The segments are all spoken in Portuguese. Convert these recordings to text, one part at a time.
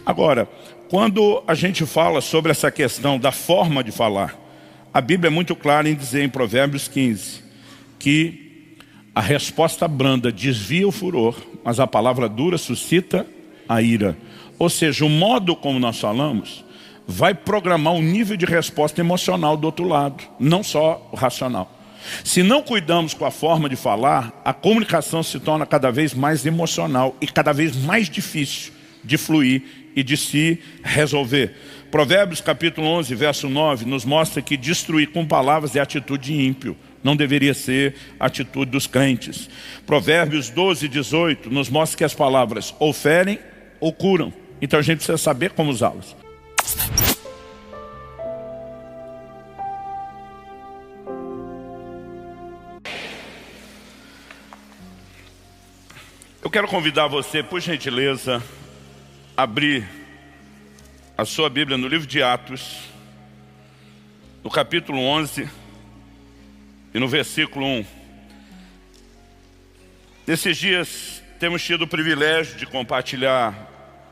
Agora, quando a gente fala sobre essa questão da forma de falar, a Bíblia é muito clara em dizer em Provérbios 15 que a resposta branda desvia o furor, mas a palavra dura suscita a ira. Ou seja, o modo como nós falamos vai programar o nível de resposta emocional do outro lado, não só o racional. Se não cuidamos com a forma de falar, a comunicação se torna cada vez mais emocional e cada vez mais difícil de fluir e de se resolver. Provérbios capítulo 11, verso 9, nos mostra que destruir com palavras é atitude de ímpio. Não deveria ser a atitude dos crentes. Provérbios 12, 18 nos mostra que as palavras ou ferem ou curam. Então a gente precisa saber como usá-las. Eu quero convidar você, por gentileza, a abrir a sua Bíblia no livro de Atos, no capítulo 11 e no versículo 1. Nesses dias temos tido o privilégio de compartilhar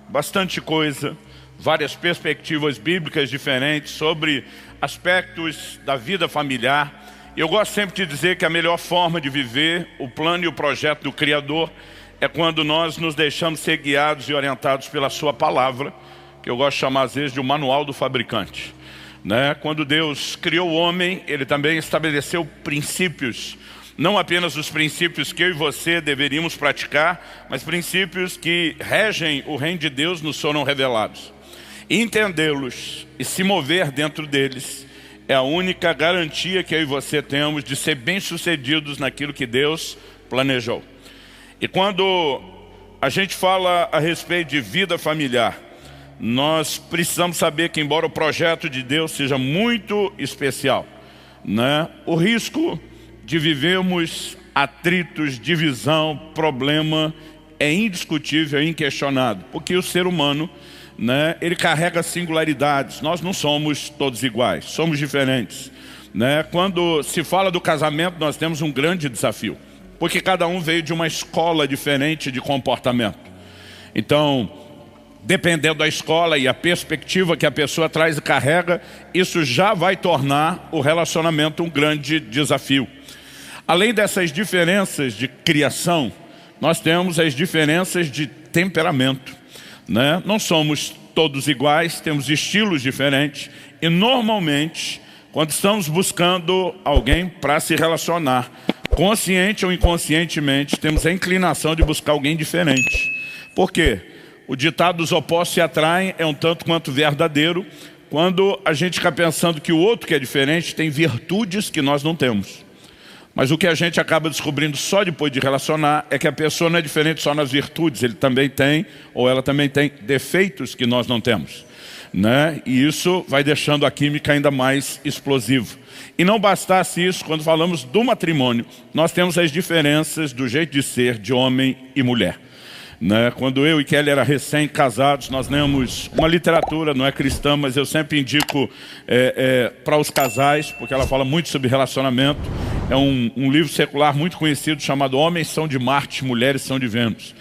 bastante coisa, várias perspectivas bíblicas diferentes sobre aspectos da vida familiar. Eu gosto sempre de dizer que a melhor forma de viver o plano e o projeto do Criador é quando nós nos deixamos ser guiados e orientados pela sua palavra, que eu gosto de chamar às vezes de um manual do fabricante. Quando Deus criou o homem, Ele também estabeleceu princípios, não apenas os princípios que eu e você deveríamos praticar, mas princípios que regem o reino de Deus nos foram revelados. Entendê-los e se mover dentro deles é a única garantia que eu e você temos de ser bem-sucedidos naquilo que Deus planejou. E quando a gente fala a respeito de vida familiar, nós precisamos saber que, embora o projeto de Deus seja muito especial, o risco de vivermos atritos, divisão, problema é indiscutível, é inquestionado, porque o ser humano, ele carrega singularidades. Nós não somos todos iguais, somos diferentes. Quando se fala do casamento, nós temos um grande desafio, porque cada um veio de uma escola diferente de comportamento. Então, dependendo da escola e a perspectiva que a pessoa traz e carrega, isso já vai tornar o relacionamento um grande desafio. Além dessas diferenças de criação, nós temos as diferenças de temperamento. Não somos todos iguais, temos estilos diferentes e normalmente, quando estamos buscando alguém para se relacionar, consciente ou inconscientemente, temos a inclinação de buscar alguém diferente. Por quê? O ditado dos opostos se atraem é um tanto quanto verdadeiro quando a gente fica pensando que o outro que é diferente tem virtudes que nós não temos. Mas o que a gente acaba descobrindo só depois de relacionar é que a pessoa não é diferente só nas virtudes, ele também tem, ou ela também tem defeitos que nós não temos. E isso vai deixando a química ainda mais explosiva. E não bastasse isso, quando falamos do matrimônio, nós temos as diferenças do jeito de ser de homem e mulher. Quando eu e Kelly eram recém-casados, nós lemos uma literatura, não é cristã, mas eu sempre indico para os casais, porque ela fala muito sobre relacionamento. É um livro secular muito conhecido chamado Homens são de Marte, Mulheres são de Vênus.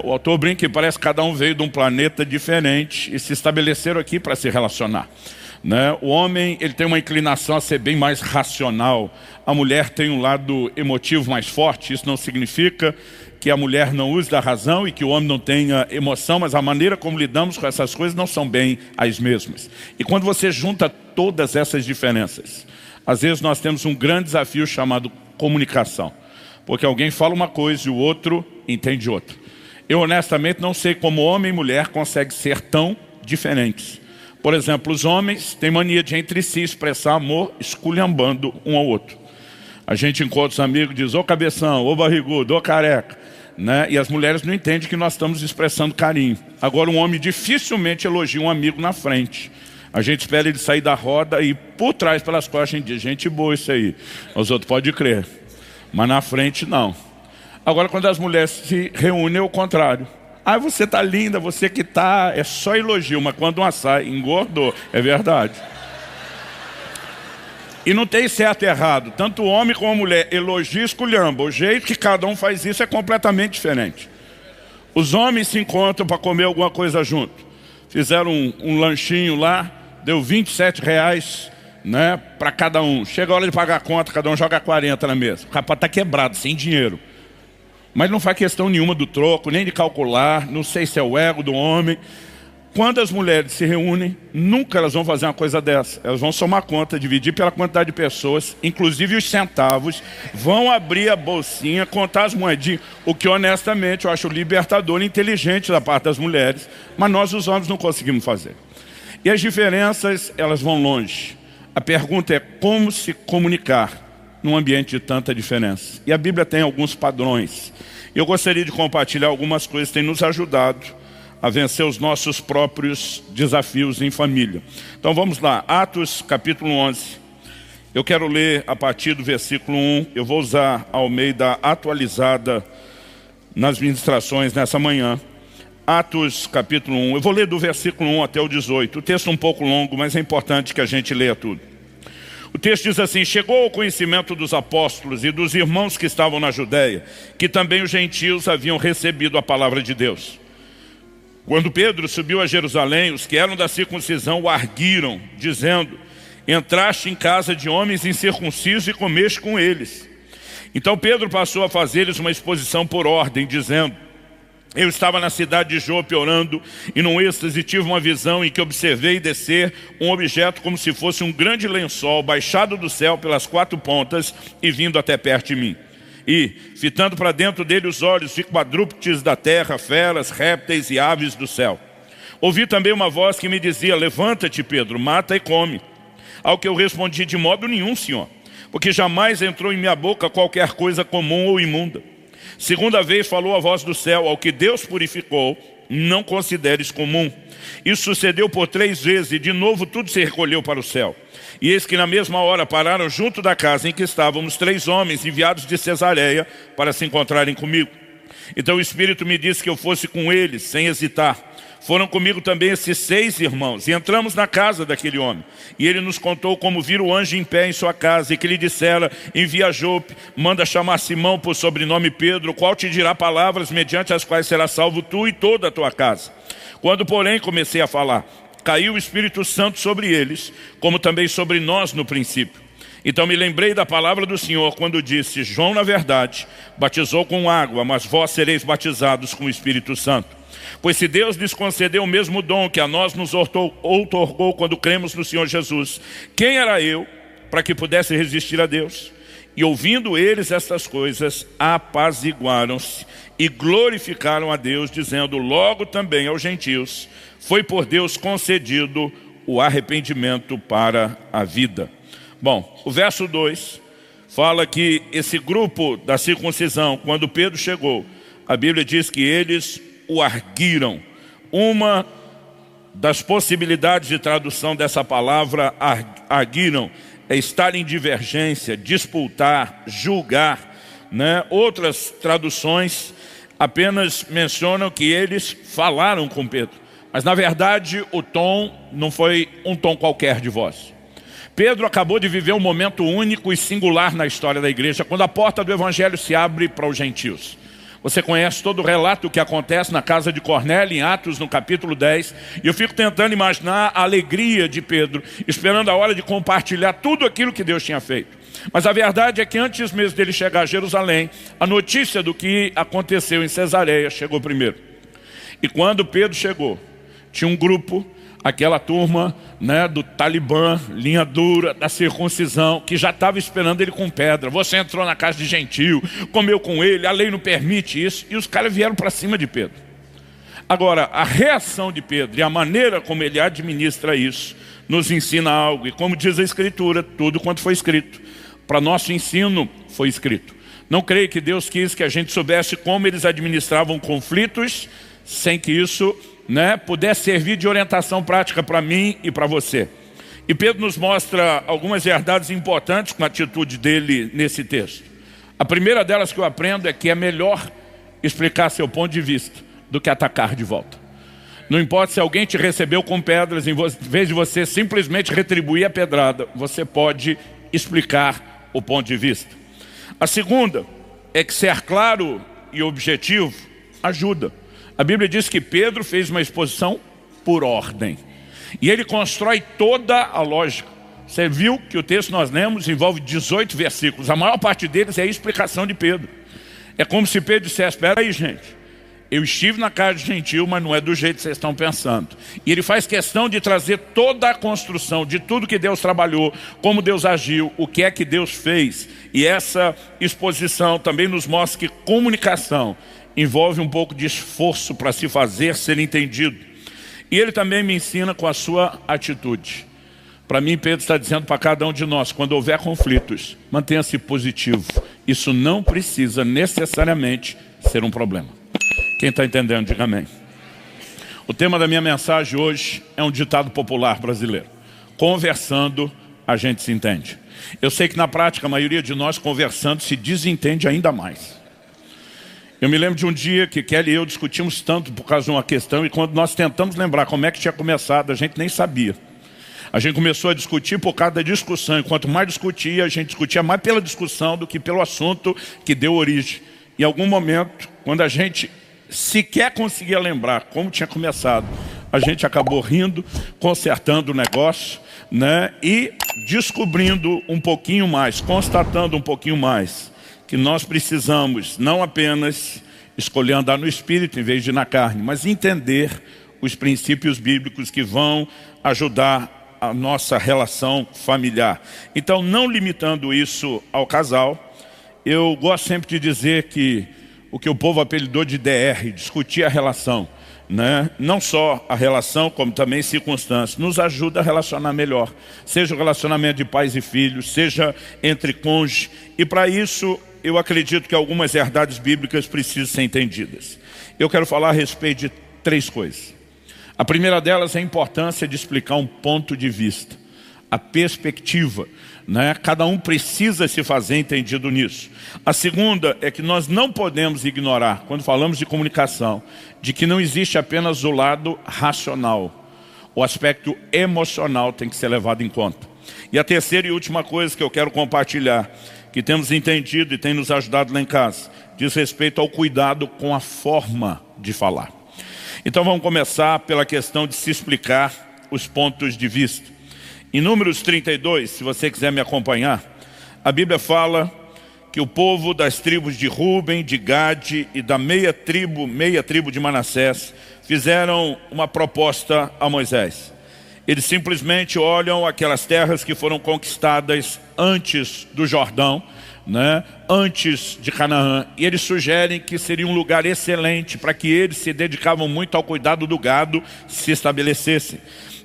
O autor brinca que parece que cada um veio de um planeta diferente e se estabeleceram aqui para se relacionar. O homem ele tem uma inclinação a ser bem mais racional, a mulher tem um lado emotivo mais forte. Isso não significa que a mulher não use da razão e que o homem não tenha emoção, mas a maneira como lidamos com essas coisas não são bem as mesmas. E quando você junta todas essas diferenças, às vezes nós temos um grande desafio chamado comunicação, porque alguém fala uma coisa e o outro entende outra. Eu honestamente não sei como homem e mulher conseguem ser tão diferentes. Por exemplo, os homens têm mania de entre si expressar amor esculhambando um ao outro. A gente encontra os amigos e diz, ô cabeção, ô barrigudo, ô careca. E as mulheres não entendem que nós estamos expressando carinho. Agora um homem dificilmente elogia um amigo na frente. A gente espera ele sair da roda e por trás, pelas costas, a gente diz, gente boa isso aí. Os outros podem crer, mas na frente não. Agora quando as mulheres se reúnem é o contrário. Ah, você tá linda, você que tá, é só elogio, mas quando uma sai, engordou, é verdade. E não tem certo e errado, tanto o homem como a mulher elogia e esculhamba. O jeito que cada um faz isso é completamente diferente. Os homens se encontram para comer alguma coisa junto. fizeram um lanchinho lá, deu R$ 27, né, para cada um. Chega a hora de pagar a conta, cada um joga 40 na mesa. O rapaz está quebrado, sem dinheiro. Mas não faz questão nenhuma do troco, nem de calcular, não sei se é o ego do homem. Quando as mulheres se reúnem, nunca elas vão fazer uma coisa dessa. Elas vão somar conta, dividir pela quantidade de pessoas, inclusive os centavos, vão abrir a bolsinha, contar as moedinhas, o que honestamente eu acho libertador e inteligente da parte das mulheres, mas nós os homens não conseguimos fazer. E as diferenças, elas vão longe. A pergunta é como se comunicar num ambiente de tanta diferença. E a Bíblia tem alguns padrões. Eu gostaria de compartilhar algumas coisas que têm nos ajudado a vencer os nossos próprios desafios em família. Então vamos lá, Atos capítulo 11. Eu quero ler a partir do versículo 1. Eu vou usar a Almeida atualizada nas ministrações nessa manhã. Atos capítulo 1. Eu vou ler do versículo 1 até o 18. O texto é um pouco longo, mas é importante que a gente leia tudo. O texto diz assim: chegou ao conhecimento dos apóstolos e dos irmãos que estavam na Judéia, que também os gentios haviam recebido a palavra de Deus. Quando Pedro subiu a Jerusalém, os que eram da circuncisão o arguiram, dizendo: entraste em casa de homens incircuncisos e comeste com eles. Então Pedro passou a fazer-lhes uma exposição por ordem, dizendo: eu estava na cidade de Jope orando, e num êxtase tive uma visão em que observei descer um objeto como se fosse um grande lençol, baixado do céu pelas 4 pontas e vindo até perto de mim. E, fitando para dentro dele os olhos de quadrúpedes da terra, feras, répteis e aves do céu. Ouvi também uma voz que me dizia: levanta-te, Pedro, mata e come. Ao que eu respondi: de modo nenhum, Senhor, porque jamais entrou em minha boca qualquer coisa comum ou imunda. Segunda vez falou a voz do céu: ao que Deus purificou, não consideres comum. Isso sucedeu por 3 vezes, e de novo tudo se recolheu para o céu. E eis que na mesma hora pararam junto da casa em que estávamos 3 homens enviados de Cesareia para se encontrarem comigo. Então o Espírito me disse que eu fosse com eles, sem hesitar. Foram comigo também esses 6 irmãos, e entramos na casa daquele homem. E ele nos contou como vira o anjo em pé em sua casa, e que lhe dissera: envia a Jope, manda chamar Simão por sobrenome Pedro, o qual te dirá palavras mediante as quais será salvo tu e toda a tua casa. Quando, porém, comecei a falar, caiu o Espírito Santo sobre eles, como também sobre nós no princípio. Então me lembrei da palavra do Senhor quando disse: João, na verdade, batizou com água, mas vós sereis batizados com o Espírito Santo. Pois se Deus lhes concedeu o mesmo dom que a nós nos outorgou quando cremos no Senhor Jesus, quem era eu para que pudesse resistir a Deus? E ouvindo eles estas coisas, apaziguaram-se e glorificaram a Deus, dizendo: logo também aos gentios foi por Deus concedido o arrependimento para a vida. Bom, o verso 2 fala que esse grupo da circuncisão, quando Pedro chegou, a Bíblia diz que eles o arguiram. Uma das possibilidades de tradução dessa palavra arguiram é estar em divergência, disputar, julgar, né? Outras traduções apenas mencionam que eles falaram com Pedro, mas na verdade o tom não foi um tom qualquer de voz. Pedro acabou de viver um momento único e singular na história da igreja, quando a porta do evangelho se abre para os gentios. Você conhece todo o relato que acontece na casa de Cornélio, em Atos, no capítulo 10. E eu fico tentando imaginar a alegria de Pedro, esperando a hora de compartilhar tudo aquilo que Deus tinha feito. Mas a verdade é que antes mesmo dele chegar a Jerusalém, a notícia do que aconteceu em Cesareia chegou primeiro. E quando Pedro chegou, tinha um grupo, aquela turma, né, do Talibã, linha dura, da circuncisão, que já estava esperando ele com pedra. Você entrou na casa de gentio, comeu com ele, a lei não permite isso. E os caras vieram para cima de Pedro. Agora, a reação de Pedro e a maneira como ele administra isso nos ensina algo. E como diz a Escritura, tudo quanto foi escrito para nosso ensino foi escrito. Não creio que Deus quis que a gente soubesse como eles administravam conflitos sem que isso, né, pudesse servir de orientação prática para mim e para você. E Pedro nos mostra algumas verdades importantes com a atitude dele nesse texto. A primeira delas que eu aprendo é que é melhor explicar seu ponto de vista do que atacar de volta. Não importa se alguém te recebeu com pedras, em vez de você simplesmente retribuir a pedrada, você pode explicar o ponto de vista. A segunda é que ser claro e objetivo ajuda. A Bíblia diz que Pedro fez uma exposição por ordem. E ele constrói toda a lógica. Você viu que o texto que nós lemos envolve 18 versículos. A maior parte deles é a explicação de Pedro. É como se Pedro dissesse: espera aí, gente, eu estive na casa de gentil, mas não é do jeito que vocês estão pensando. E ele faz questão de trazer toda a construção de tudo que Deus trabalhou, como Deus agiu, o que é que Deus fez. E essa exposição também nos mostra que comunicação envolve um pouco de esforço para se fazer ser entendido. E ele também me ensina com a sua atitude. Para mim, Pedro está dizendo para cada um de nós: quando houver conflitos, mantenha-se positivo. Isso não precisa necessariamente ser um problema. Quem está entendendo, diga amém. O tema da minha mensagem hoje é um ditado popular brasileiro: conversando, a gente se entende. Eu sei que na prática a maioria de nós conversando se desentende ainda mais. Eu me lembro de um dia que Kelly e eu discutimos tanto por causa de uma questão, e quando nós tentamos lembrar como é que tinha começado, a gente nem sabia. A gente começou a discutir por causa da discussão, e quanto mais discutia, a gente discutia mais pela discussão do que pelo assunto que deu origem. Em algum momento, quando a gente sequer conseguia lembrar como tinha começado, a gente acabou rindo, consertando o negócio, né? E descobrindo um pouquinho mais, constatando um pouquinho mais, que nós precisamos não apenas escolher andar no Espírito em vez de na carne, mas entender os princípios bíblicos que vão ajudar a nossa relação familiar. Então, não limitando isso ao casal, eu gosto sempre de dizer que o que o povo apelidou de DR, discutir a relação, né? Não só a relação, como também circunstâncias, nos ajuda a relacionar melhor. Seja o relacionamento de pais e filhos, seja entre cônjuges. E para isso, eu acredito que algumas verdades bíblicas precisam ser entendidas. Eu quero falar a respeito de 3 coisas. A primeira delas é a importância de explicar um ponto de vista, a perspectiva, né? Cada um precisa se fazer entendido nisso. A segunda é que nós não podemos ignorar, quando falamos de comunicação, de que não existe apenas o lado racional. O aspecto emocional tem que ser levado em conta. E a terceira e última coisa que eu quero compartilhar, que temos entendido e tem nos ajudado lá em casa, diz respeito ao cuidado com a forma de falar. Então vamos começar pela questão de se explicar os pontos de vista. Em Números 32, se você quiser me acompanhar, a Bíblia fala que o povo das tribos de Rúben, de Gade e da meia tribo de Manassés fizeram uma proposta a Moisés. Eles simplesmente olham aquelas terras que foram conquistadas antes do Jordão, né, antes de Canaã, e eles sugerem que seria um lugar excelente para que eles se dedicavam muito ao cuidado do gado se estabelecessem,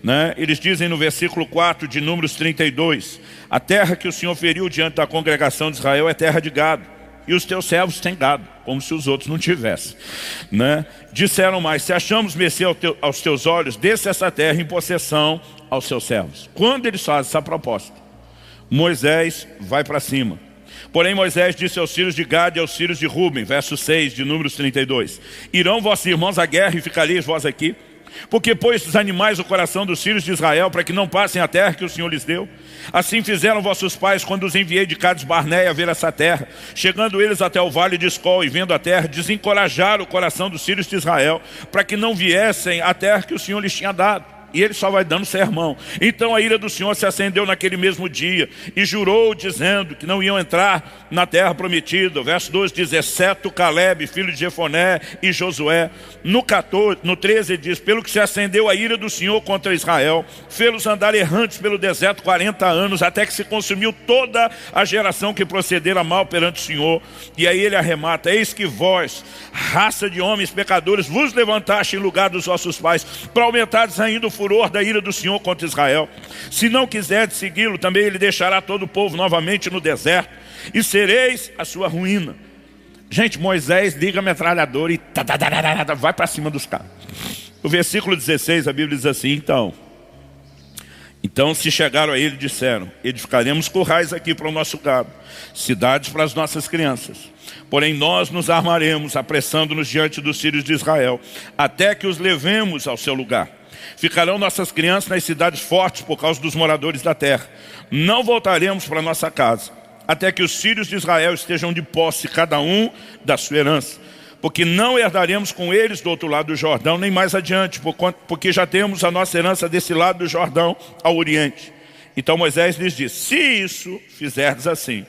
né? Eles dizem no versículo 4 de Números 32: a terra que o Senhor feriu diante da congregação de Israel é terra de gado, e os teus servos têm gado, como se os outros não tivessem, né? Disseram mais: se achamos mercê aos teus olhos, desce essa terra em possessão aos seus servos. Quando eles fazem essa proposta, Moisés vai para cima. Porém Moisés disse aos filhos de Gade e aos filhos de Rúben, verso 6 de Números 32: irão vossos irmãos à guerra e ficareis vós aqui? Porque pôs os animais o coração dos filhos de Israel, para que não passem a terra que o Senhor lhes deu. Assim fizeram vossos pais quando os enviei de Cades Barneia a ver essa terra. Chegando eles até o vale de Escol e vendo a terra, desencorajaram o coração dos filhos de Israel, para que não viessem à terra que o Senhor lhes tinha dado. E ele só vai dando sermão. Então a ira do Senhor se acendeu naquele mesmo dia, e jurou dizendo que não iam entrar na terra prometida. Verso 12 diz: exceto Caleb, filho de Jefoné, e Josué. No 13 diz: pelo que se acendeu a ira do Senhor contra Israel, fê-los andar errantes pelo deserto 40 anos, até que se consumiu toda a geração que procedera mal perante o Senhor. E aí ele arremata: eis que vós, raça de homens pecadores, vos levantaste em lugar dos vossos pais, para aumentardes ainda o furor da ira do Senhor contra Israel. Se não quiserdes segui-lo, também ele deixará todo o povo novamente no deserto, e sereis a sua ruína. Gente, Moisés liga a metralhadora e vai para cima dos caras. No versículo 16 a Bíblia diz assim: então se chegaram a ele, disseram: edificaremos currais aqui para o nosso gado, cidades para as nossas crianças. Porém nós nos armaremos, apressando-nos diante dos filhos de Israel, até que os levemos ao seu lugar. Ficarão nossas crianças nas cidades fortes por causa dos moradores da terra. Não voltaremos para nossa casa, até que os filhos de Israel estejam de posse, cada um da sua herança. porque não herdaremos com eles do outro lado do Jordão, nem mais adiante, porque já temos a nossa herança desse lado do Jordão ao oriente. Então Moisés lhes disse: se isso fizerdes assim,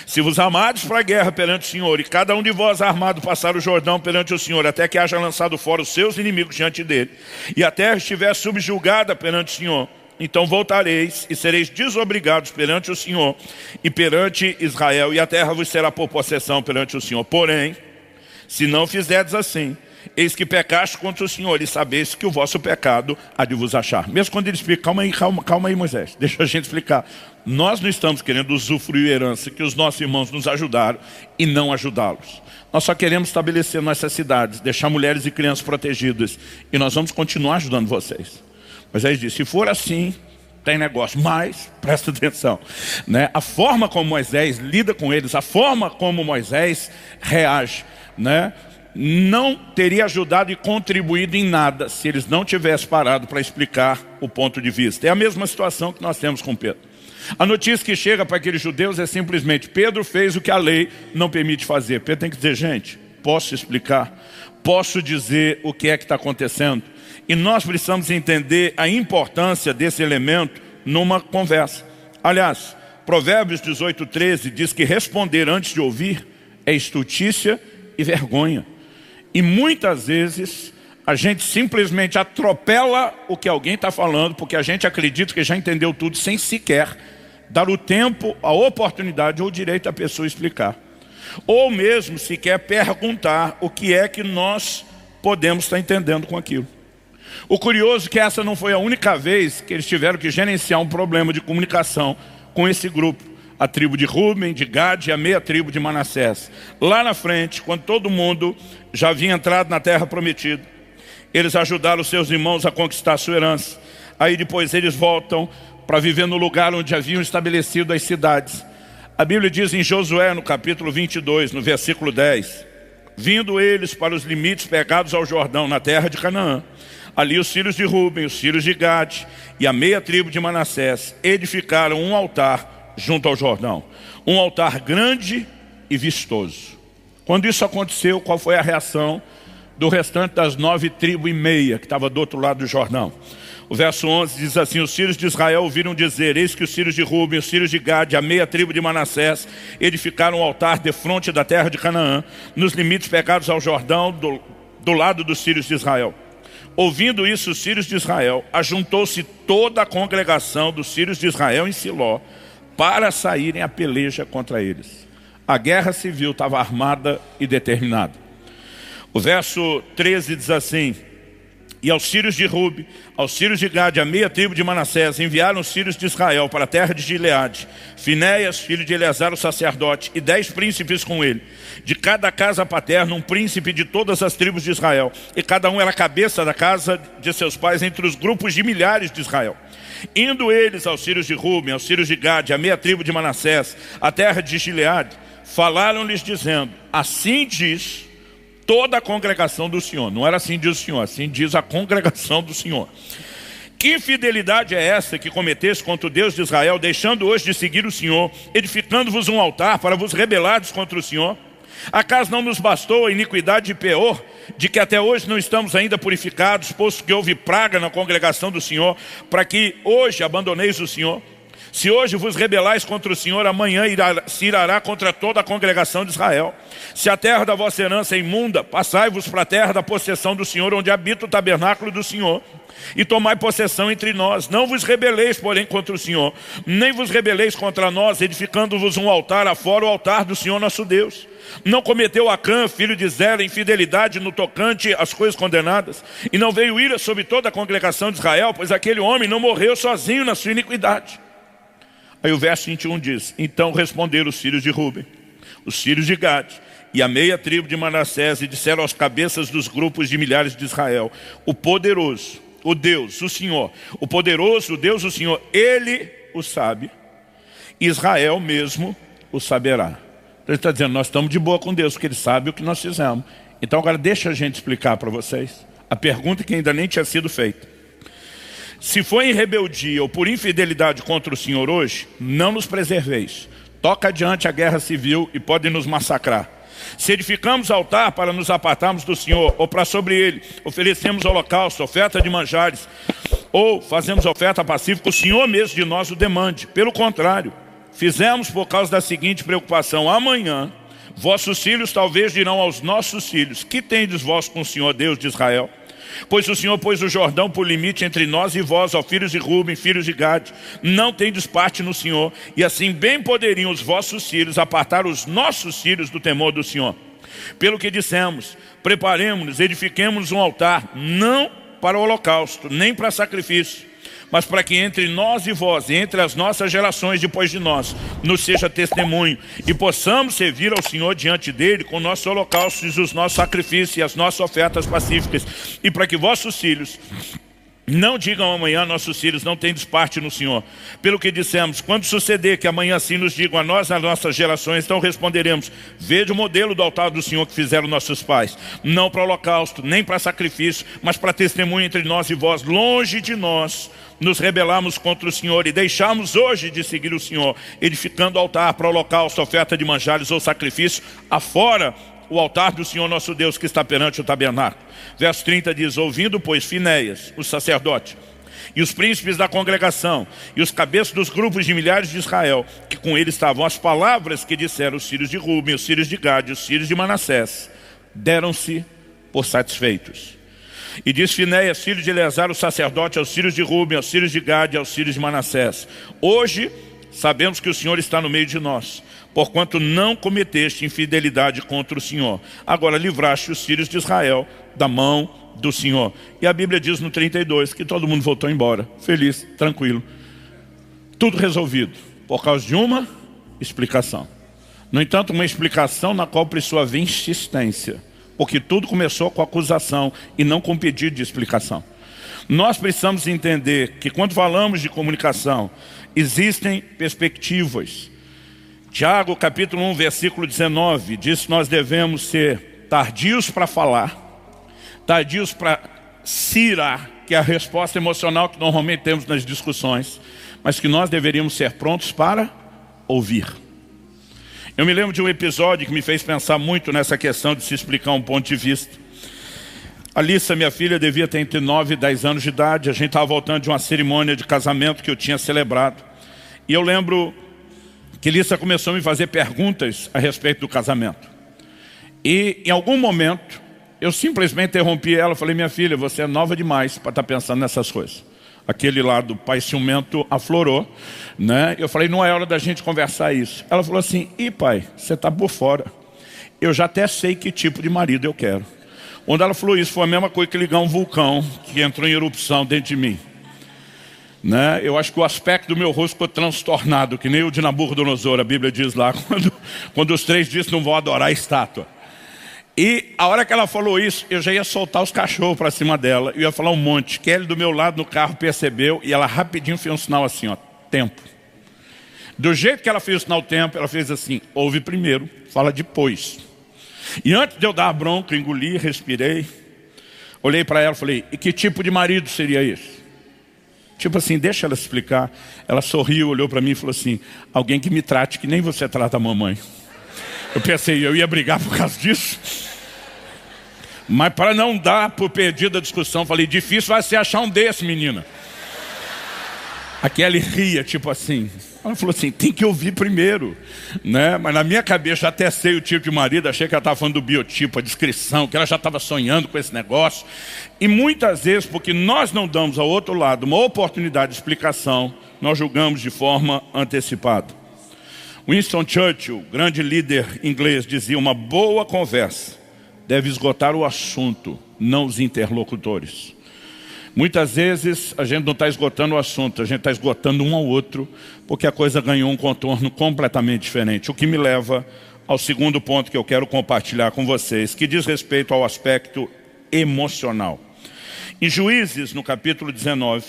se vos amardes para a guerra perante o Senhor, e cada um de vós armado passar o Jordão perante o Senhor, até que haja lançado fora os seus inimigos diante dele, e a terra estiver subjugada perante o Senhor, então voltareis e sereis desobrigados perante o Senhor e perante Israel, e a terra vos será por possessão perante o Senhor. Porém, se não fizerdes assim, eis que pecaste contra o Senhor, e sabeis que o vosso pecado há de vos achar. Mesmo quando ele explica: calma aí Moisés, deixa a gente explicar. Nós não estamos querendo usufruir herança que os nossos irmãos nos ajudaram e não ajudá-los. Nós só queremos estabelecer nossas cidades, deixar mulheres e crianças protegidas, e nós vamos continuar ajudando vocês. Moisés disse: se for assim, tem negócio. Mas, presta atenção, né? A forma como Moisés lida com eles, a forma como Moisés reage, né, não teria ajudado e contribuído em nada se eles não tivessem parado para explicar o ponto de vista. É a mesma situação que nós temos com Pedro. A notícia que chega para aqueles judeus é simplesmente: Pedro fez o que a lei não permite fazer. Pedro tem que dizer: gente, posso explicar? Posso dizer o que é que está acontecendo? E nós precisamos entender a importância desse elemento numa conversa. Aliás, Provérbios 18:13 diz que responder antes de ouvir é estultícia e vergonha. E muitas vezes a gente simplesmente atropela o que alguém está falando, porque a gente acredita que já entendeu tudo, sem sequer dar o tempo, a oportunidade ou o direito à pessoa explicar. Ou mesmo sequer perguntar o que é que nós podemos estar entendendo com aquilo. O curioso é que essa não foi a única vez que eles tiveram que gerenciar um problema de comunicação com esse grupo. A tribo de Rúben, de Gade e a meia tribo de Manassés. Lá na frente, quando todo mundo já havia entrado na terra prometida, eles ajudaram os seus irmãos a conquistar a sua herança. Aí depois eles voltam para viver no lugar onde haviam estabelecido as cidades. A Bíblia diz em Josué, no capítulo 22, no versículo 10: vindo eles para os limites pegados ao Jordão, na terra de Canaã, ali os filhos de Rúben, os filhos de Gade e a meia tribo de Manassés edificaram um altar junto ao Jordão, um altar grande e vistoso. Quando isso aconteceu, qual foi a reação do restante das 9 tribos e meia que estava do outro lado do Jordão? O verso 11 diz assim: os filhos de Israel ouviram dizer: eis que os filhos de Rúben, os filhos de Gade, a meia tribo de Manassés edificaram um altar defronte da terra de Canaã, nos limites pegados ao Jordão, do lado dos filhos de Israel. Ouvindo isso, os filhos de Israel, ajuntou-se toda a congregação dos filhos de Israel em Siló, para saírem à peleja contra eles. A guerra civil estava armada e determinada. O verso 13 diz assim: e aos filhos de Rúben, aos filhos de Gade, a meia tribo de Manassés, enviaram os filhos de Israel para a terra de Gileade, Finéias, filho de Eleazar o sacerdote, e 10 príncipes com ele, de cada casa paterna um príncipe de todas as tribos de Israel, e cada um era cabeça da casa de seus pais entre os grupos de milhares de Israel. Indo eles aos filhos de Rúben, aos filhos de Gade, a meia tribo de Manassés, a terra de Gileade, falaram-lhes dizendo: assim diz toda a congregação do Senhor. Não era assim diz o Senhor, assim diz a congregação do Senhor. Que infidelidade é essa que cometeste contra o Deus de Israel, deixando hoje de seguir o Senhor, edificando-vos um altar para vos rebelardes contra o Senhor? Acaso não nos bastou a iniquidade de Peor, de que até hoje não estamos ainda purificados, posto que houve praga na congregação do Senhor, para que hoje abandoneis o Senhor? Se hoje vos rebelais contra o Senhor, amanhã se irá contra toda a congregação de Israel. Se a terra da vossa herança é imunda, passai-vos para a terra da possessão do Senhor, onde habita o tabernáculo do Senhor, e tomai possessão entre nós. Não vos rebeleis, porém, contra o Senhor, nem vos rebeleis contra nós, edificando-vos um altar afora o altar do Senhor nosso Deus. Não cometeu Acã, filho de Zera, infidelidade no tocante às coisas condenadas, e não veio ira sobre toda a congregação de Israel, pois aquele homem não morreu sozinho na sua iniquidade. Aí o verso 21 diz: então responderam os filhos de Rúben, os filhos de Gade e a meia tribo de Manassés, e disseram aos cabeças dos grupos de milhares de Israel: o poderoso, o Deus, o Senhor, o poderoso, o Deus, o Senhor, Ele o sabe, Israel mesmo o saberá. Então ele está dizendo: nós estamos de boa com Deus, porque Ele sabe o que nós fizemos. Então agora deixa a gente explicar para vocês a pergunta que ainda nem tinha sido feita. Se foi em rebeldia ou por infidelidade contra o Senhor hoje, não nos preserveis. Toca adiante a guerra civil e podem nos massacrar. Se edificamos altar para nos apartarmos do Senhor, ou para sobre ele oferecemos holocausto, oferta de manjares, ou fazemos oferta pacífica, o Senhor mesmo de nós o demande. Pelo contrário, fizemos por causa da seguinte preocupação: amanhã vossos filhos talvez dirão aos nossos filhos: que tendes vós com o Senhor Deus de Israel? Pois o Senhor pôs o Jordão por limite entre nós e vós, ó filhos de Ruben, filhos de Gade. Não tendes parte no Senhor, e assim bem poderiam os vossos filhos apartar os nossos filhos do temor do Senhor. Pelo que dissemos, preparemo-nos, edifiquemos um altar, não para o holocausto, nem para sacrifício, mas para que entre nós e vós, e entre as nossas gerações depois de nós, nos seja testemunho, e possamos servir ao Senhor diante dele com nossos holocaustos, os nossos sacrifícios e as nossas ofertas pacíficas, e para que vossos filhos não digam amanhã: nossos filhos não têm parte no Senhor. Pelo que dissemos, quando suceder que amanhã assim nos digam a nós, as nossas gerações, então responderemos: veja o modelo do altar do Senhor que fizeram nossos pais, não para holocausto, nem para sacrifício, mas para testemunho entre nós e vós. Longe de nós nos rebelamos contra o Senhor e deixamos hoje de seguir o Senhor, edificando altar para holocausto, oferta de manjares ou sacrifício, afora o altar do Senhor nosso Deus que está perante o tabernáculo. Verso 30 diz: ouvindo, pois, Finéias, o sacerdote, e os príncipes da congregação, e os cabeças dos grupos de milhares de Israel, que com ele estavam, as palavras que disseram os filhos de Ruben, os filhos de Gade, os filhos de Manassés, deram-se por satisfeitos. E diz Finéias, filho de Eleazar, o sacerdote, aos filhos de Ruben, aos filhos de Gade, aos filhos de Manassés: hoje sabemos que o Senhor está no meio de nós, porquanto não cometeste infidelidade contra o Senhor. Agora livraste os filhos de Israel da mão do Senhor. E a Bíblia diz no 32 que todo mundo voltou embora, feliz, tranquilo. Tudo resolvido, por causa de uma explicação. No entanto, uma explicação na qual precisou haver insistência, porque tudo começou com acusação e não com pedido de explicação. Nós precisamos entender que quando falamos de comunicação, existem perspectivas. Tiago, capítulo 1, versículo 19, diz que nós devemos ser tardios para falar, tardios para se irar, que é a resposta emocional que normalmente temos nas discussões, mas que nós deveríamos ser prontos para ouvir. Eu me lembro de um episódio que me fez pensar muito nessa questão de se explicar um ponto de vista. A Alissa, minha filha, devia ter entre 9 e 10 anos de idade. A gente estava voltando de uma cerimônia de casamento que eu tinha celebrado. E eu lembro que Alissa começou a me fazer perguntas a respeito do casamento. E em algum momento, eu simplesmente interrompi ela. Falei: minha filha, você é nova demais para estar pensando nessas coisas. Aquele lado pai ciumento aflorou, né? Eu falei: não é hora da gente conversar isso. Ela falou assim: ih, pai, você está por fora. Eu já até sei que tipo de marido eu quero. Quando ela falou isso, foi a mesma coisa que ligar um vulcão que entrou em erupção dentro de mim, né? Eu acho que o aspecto do meu rosto ficou transtornado, que nem o de Nabucodonosor, a Bíblia diz lá, quando os 3 dizem não vão adorar a estátua. E a hora que ela falou isso, eu já ia soltar os cachorros para cima dela. Eu ia falar um monte. Kelly do meu lado no carro percebeu e ela rapidinho fez um sinal assim, ó, tempo. Do jeito que ela fez o sinal tempo, ela fez assim: ouve primeiro, fala depois. E antes de eu dar a bronca, eu engoli, respirei, olhei para ela e falei: e que tipo de marido seria esse? Tipo assim, deixa ela explicar. Ela sorriu, olhou para mim e falou assim: alguém que me trate que nem você trata a mamãe. Eu pensei, eu ia brigar por causa disso. Mas para não dar por perdida a discussão, falei: difícil vai ser achar um desse, menina. Aqui ela ria, tipo assim. Ela falou assim: tem que ouvir primeiro, né? Mas na minha cabeça já até sei o tipo de marido. Achei que ela estava falando do biotipo, a descrição, que ela já estava sonhando com esse negócio. E muitas vezes, porque nós não damos ao outro lado uma oportunidade de explicação, nós julgamos de forma antecipada. Winston Churchill, grande líder inglês, dizia: uma boa conversa deve esgotar o assunto, não os interlocutores. Muitas vezes a gente não está esgotando o assunto, a gente está esgotando um ao outro, porque a coisa ganhou um contorno completamente diferente. O que me leva ao segundo ponto que eu quero compartilhar com vocês, que diz respeito ao aspecto emocional. Em Juízes, no capítulo 19,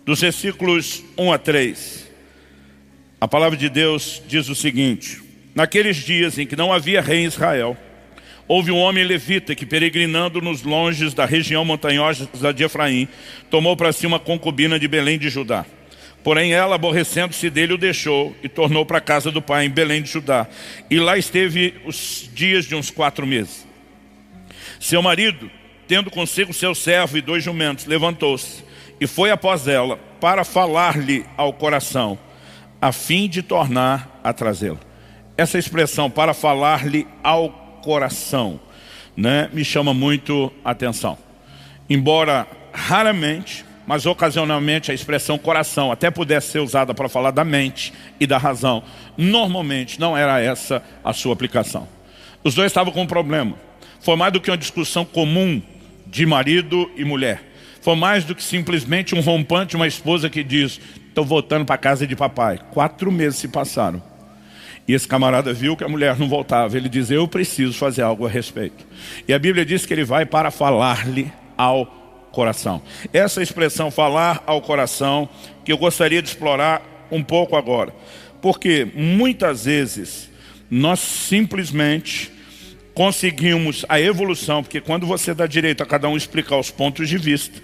dos versículos 1 a 3, a palavra de Deus diz o seguinte: naqueles dias em que não havia rei em Israel, houve um homem levita que, peregrinando nos longes da região montanhosa de Efraim, tomou para si uma concubina de Belém de Judá. Porém ela, aborrecendo-se dele, o deixou e tornou para a casa do pai em Belém de Judá. E lá esteve os dias de uns 4 meses. Seu marido, tendo consigo seu servo e 2 jumentos, levantou-se e foi após ela para falar-lhe ao coração, a fim de tornar a trazê-la. Essa expressão, para falar-lhe ao coração, né, me chama muito a atenção. Embora raramente, mas ocasionalmente a expressão coração até pudesse ser usada para falar da mente e da razão, normalmente não era essa a sua aplicação. Os dois estavam com um problema. Foi mais do que uma discussão comum de marido e mulher. Foi mais do que simplesmente um rompante, uma esposa que diz, estou voltando para a casa de papai. 4 meses se passaram. E esse camarada viu que a mulher não voltava. Ele diz, eu preciso fazer algo a respeito. E a Bíblia diz que ele vai para falar-lhe ao coração. Essa expressão, falar ao coração, que eu gostaria de explorar um pouco agora. Porque muitas vezes nós simplesmente conseguimos a evolução, porque quando você dá direito a cada um explicar os pontos de vista,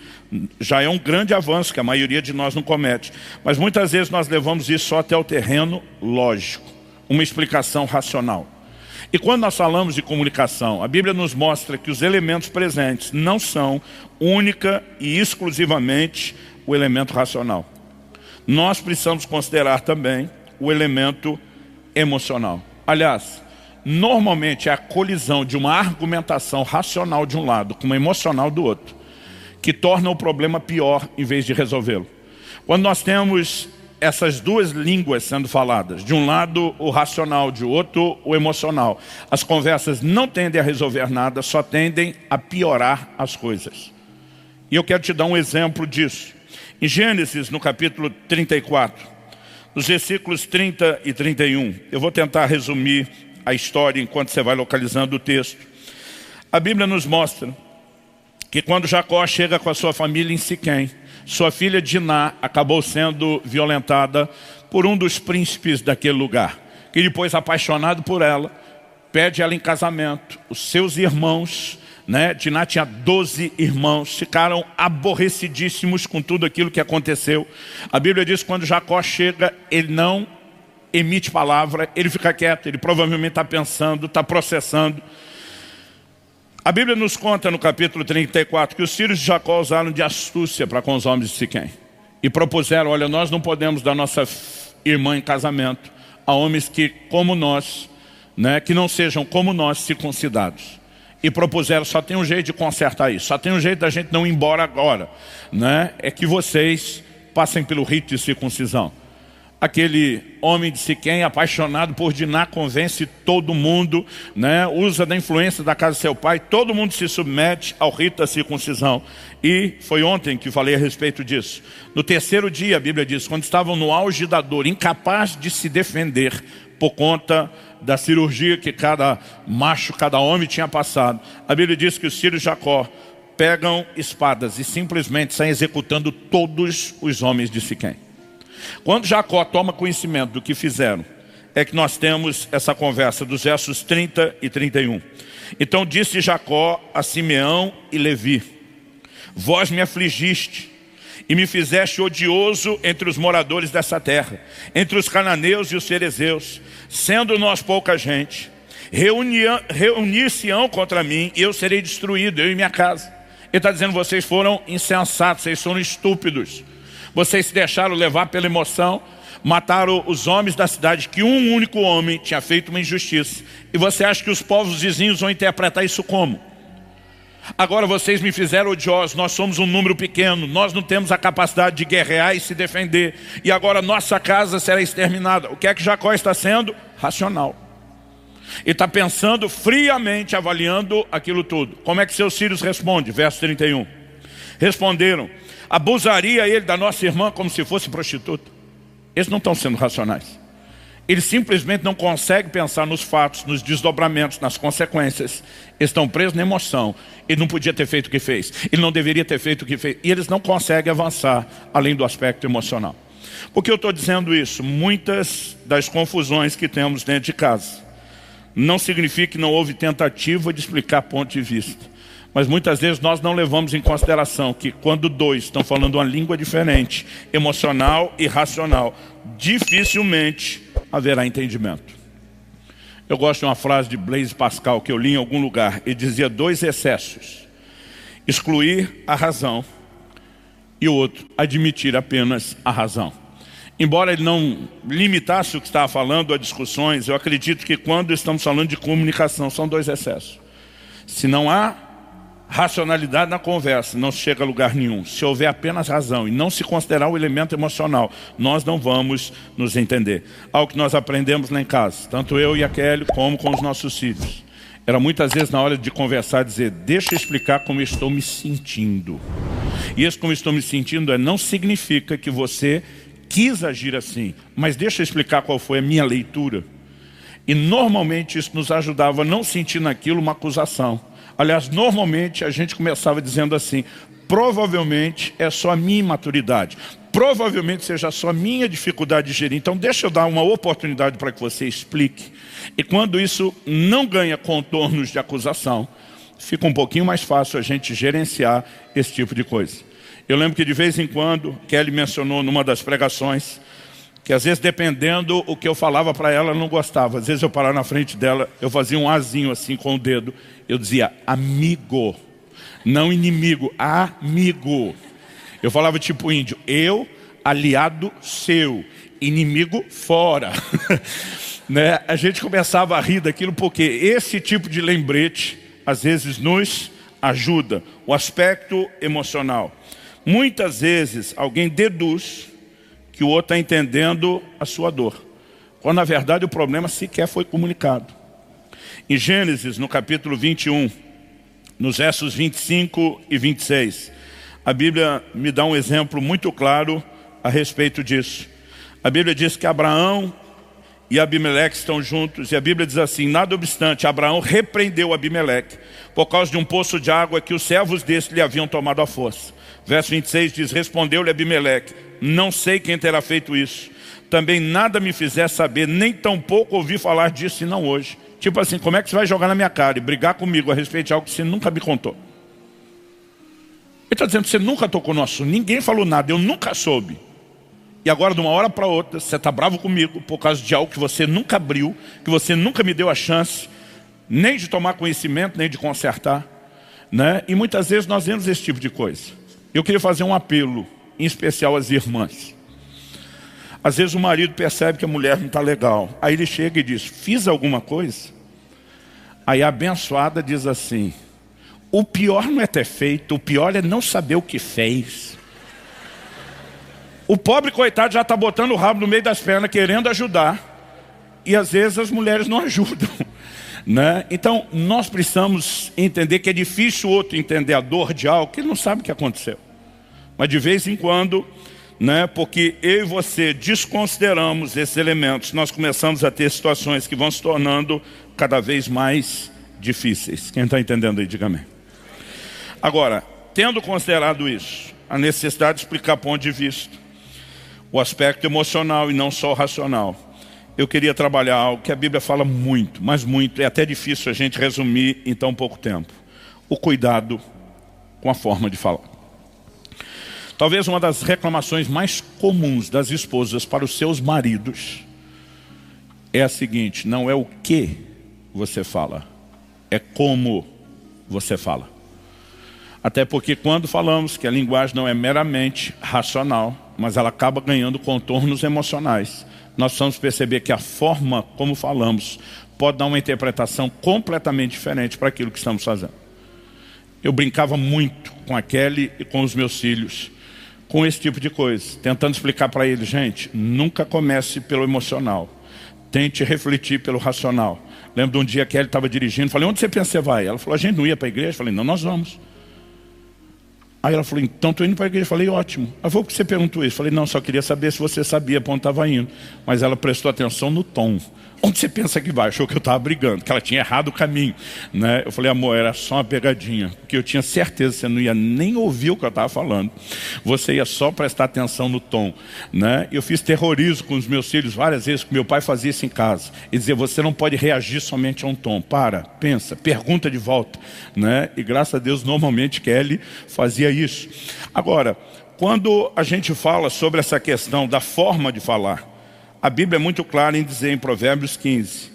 já é um grande avanço que a maioria de nós não comete. Mas muitas vezes nós levamos isso só até o terreno lógico, uma explicação racional. E quando nós falamos de comunicação, a Bíblia nos mostra que os elementos presentes não são única e exclusivamente o elemento racional. Nós precisamos considerar também o elemento emocional. Aliás, normalmente é a colisão de uma argumentação racional de um lado com uma emocional do outro que torna o problema pior em vez de resolvê-lo. Quando nós temos essas duas línguas sendo faladas, de um lado o racional, de outro o emocional, as conversas não tendem a resolver nada, só tendem a piorar as coisas. E eu quero te dar um exemplo disso. Em Gênesis, no capítulo 34, nos versículos 30 e 31, eu vou tentar resumir a história enquanto você vai localizando o texto. A Bíblia nos mostra que quando Jacó chega com a sua família em Siquém, sua filha Diná acabou sendo violentada por um dos príncipes daquele lugar, que depois, apaixonado por ela, pede ela em casamento. Os seus irmãos, Diná tinha 12 irmãos, ficaram aborrecidíssimos com tudo aquilo que aconteceu. A Bíblia diz que quando Jacó chega, ele não emite palavra, ele fica quieto, ele provavelmente está pensando, está processando. A Bíblia nos conta no capítulo 34 que os filhos de Jacó usaram de astúcia para com os homens de Siquém. E propuseram, olha, nós não podemos dar nossa irmã em casamento a homens que, como nós, que não sejam como nós, circuncidados. E propuseram, só tem um jeito de consertar isso, só tem um jeito da gente não ir embora agora, é que vocês passem pelo rito de circuncisão. Aquele homem de Siquém, apaixonado por Diná, convence todo mundo, usa da influência da casa de seu pai, todo mundo se submete ao rito da circuncisão. E foi ontem que falei a respeito disso. No 3º dia, a Bíblia diz, quando estavam no auge da dor, incapaz de se defender por conta da cirurgia que cada macho, cada homem tinha passado, a Bíblia diz que os filhos de Jacó pegam espadas e simplesmente saem executando todos os homens de Siquém. Quando Jacó toma conhecimento do que fizeram, é que nós temos essa conversa dos versos 30 e 31. Então disse Jacó a Simeão e Levi, vós me afligiste e me fizeste odioso entre os moradores dessa terra, entre os cananeus e os ferezeus, sendo nós pouca gente. Reunir-se-ão contra mim e eu serei destruído, eu e minha casa. Ele está dizendo, vocês foram insensatos, vocês foram estúpidos. Vocês se deixaram levar pela emoção, mataram os homens da cidade, que um único homem tinha feito uma injustiça. E você acha que os povos vizinhos vão interpretar isso como? Agora vocês me fizeram odiosos, nós somos um número pequeno, nós não temos a capacidade de guerrear e se defender. E agora nossa casa será exterminada. O que é que Jacó está sendo? Racional. E está pensando friamente, avaliando aquilo tudo. Como é que seus filhos respondem? Verso 31. Responderam, abusaria ele da nossa irmã como se fosse prostituta. Eles não estão sendo racionais. Eles simplesmente não conseguem pensar nos fatos, nos desdobramentos, nas consequências. Eles estão presos na emoção. Ele não podia ter feito o que fez. Ele não deveria ter feito o que fez. E eles não conseguem avançar além do aspecto emocional. Por que eu estou dizendo isso? Muitas das confusões que temos dentro de casa não significa que não houve tentativa de explicar ponto de vista. Mas muitas vezes nós não levamos em consideração que quando dois estão falando uma língua diferente, emocional e racional, dificilmente haverá entendimento. Eu gosto de uma frase de Blaise Pascal que eu li em algum lugar. Ele dizia 2 excessos: excluir a razão e o outro, admitir apenas a razão. Embora ele não limitasse o que estava falando a discussões, eu acredito que quando estamos falando de comunicação, são 2 excessos. Se não há racionalidade na conversa, não se chega a lugar nenhum. Se houver apenas razão e não se considerar o elemento emocional, nós não vamos nos entender. Algo que nós aprendemos lá em casa, tanto eu e a Kelly, como com os nossos filhos. Era muitas vezes na hora de conversar dizer: deixa eu explicar como eu estou me sentindo. E esse como eu estou me sentindo não significa que você quis agir assim, mas deixa eu explicar qual foi a minha leitura. E normalmente isso nos ajudava a não sentir naquilo uma acusação. Aliás, normalmente a gente começava dizendo assim: provavelmente é só a minha imaturidade, provavelmente seja só a minha dificuldade de gerir, então deixa eu dar uma oportunidade para que você explique. E quando isso não ganha contornos de acusação, fica um pouquinho mais fácil a gente gerenciar esse tipo de coisa. Eu lembro que de vez em quando, Kelly mencionou numa das pregações, que às vezes dependendo o que eu falava para ela, ela não gostava. Às vezes eu parava na frente dela, eu fazia um azinho assim com o dedo, eu dizia amigo, não inimigo, amigo. Eu falava tipo índio: eu, aliado seu, inimigo fora. Né? A gente começava a rir daquilo porque esse tipo de lembrete às vezes nos ajuda. O aspecto emocional. Muitas vezes alguém deduz que o outro está entendendo a sua dor, quando na verdade o problema sequer foi comunicado. Em Gênesis, no capítulo 21, nos versos 25 e 26, a Bíblia me dá um exemplo muito claro a respeito disso. A Bíblia diz que Abraão e Abimeleque estão juntos, e a Bíblia diz assim: nada obstante, Abraão repreendeu Abimeleque por causa de um poço de água que os servos deste lhe haviam tomado à força. Verso 26 diz: respondeu-lhe Abimeleque: não sei quem terá feito isso, também nada me fizer saber, nem tampouco ouvi falar disso senão hoje. Tipo assim, como é que você vai jogar na minha cara e brigar comigo a respeito de algo que você nunca me contou? Ele está dizendo: você nunca tocou no assunto, ninguém falou nada, eu nunca soube. E agora de uma hora para outra você está bravo comigo por causa de algo que você nunca abriu, que você nunca me deu a chance nem de tomar conhecimento, nem de consertar, né? E muitas vezes nós vemos esse tipo de coisa. Eu queria fazer um apelo, em especial às irmãs. Às vezes o marido percebe que a mulher não está legal, aí ele chega e diz: fiz alguma coisa? Aí a abençoada diz assim: o pior não é ter feito, o pior é não saber o que fez. O pobre coitado já está botando o rabo no meio das pernas, querendo ajudar, e às vezes as mulheres não ajudam, né? Então nós precisamos entender que é difícil o outro entender a dor de algo que ele não sabe o que aconteceu. Mas de vez em quando, né, porque eu e você desconsideramos esses elementos, nós começamos a ter situações que vão se tornando cada vez mais difíceis. Quem está entendendo aí, diga amém. Agora, tendo considerado isso, a necessidade de explicar ponto de vista, o aspecto emocional e não só o racional, eu queria trabalhar algo que a Bíblia fala muito, mas muito, é até difícil a gente resumir em tão pouco tempo: o cuidado com a forma de falar. Talvez uma das reclamações mais comuns das esposas para os seus maridos é a seguinte: não é o que você fala, é como você fala. Até porque quando falamos que a linguagem não é meramente racional, mas ela acaba ganhando contornos emocionais, nós precisamos perceber que a forma como falamos pode dar uma interpretação completamente diferente para aquilo que estamos fazendo. Eu brincava muito com a Kelly e com os meus filhos com esse tipo de coisa, tentando explicar para eles: gente, nunca comece pelo emocional, tente refletir pelo racional. Lembro de um dia que Kelly estava dirigindo, falei: onde você pensa que você vai? Ela falou: a gente não ia para a igreja? Falei: não, nós vamos. Aí ela falou: então estou indo para a igreja. Falei: ótimo. Ela falou: por que você perguntou isso? Falei: não, só queria saber se você sabia para onde estava indo. Mas ela prestou atenção no tom. Onde você pensa que vai? Achou que eu estava brigando, que ela tinha errado o caminho, né? Eu falei, amor, era só uma pegadinha, porque eu tinha certeza que você não ia nem ouvir o que eu estava falando. Você ia só prestar atenção no tom, né? Eu fiz terrorismo com os meus filhos várias vezes, que meu pai fazia isso em casa. E dizia, você não pode reagir somente a um tom. Para, pensa, pergunta de volta, né? E graças a Deus, normalmente Kelly fazia isso. Agora, quando a gente fala sobre essa questão da forma de falar, a Bíblia é muito clara em dizer em Provérbios 15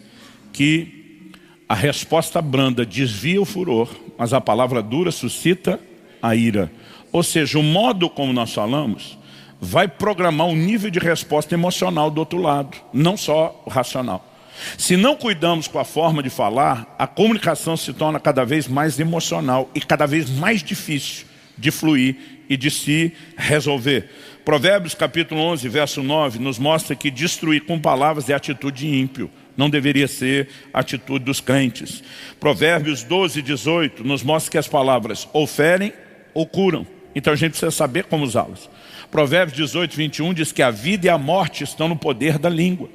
que a resposta branda desvia o furor, mas a palavra dura suscita a ira. Ou seja, o modo como nós falamos vai programar o nível de resposta emocional do outro lado, não só o racional. Se não cuidamos com a forma de falar, a comunicação se torna cada vez mais emocional e cada vez mais difícil de fluir e de se resolver. Provérbios capítulo 11, verso 9, nos mostra que destruir com palavras é atitude de ímpio. Não deveria ser a atitude dos crentes. Provérbios 12, 18, nos mostra que as palavras ou ferem ou curam. Então a gente precisa saber como usá-las. Provérbios 18, 21 diz que a vida e a morte estão no poder da língua.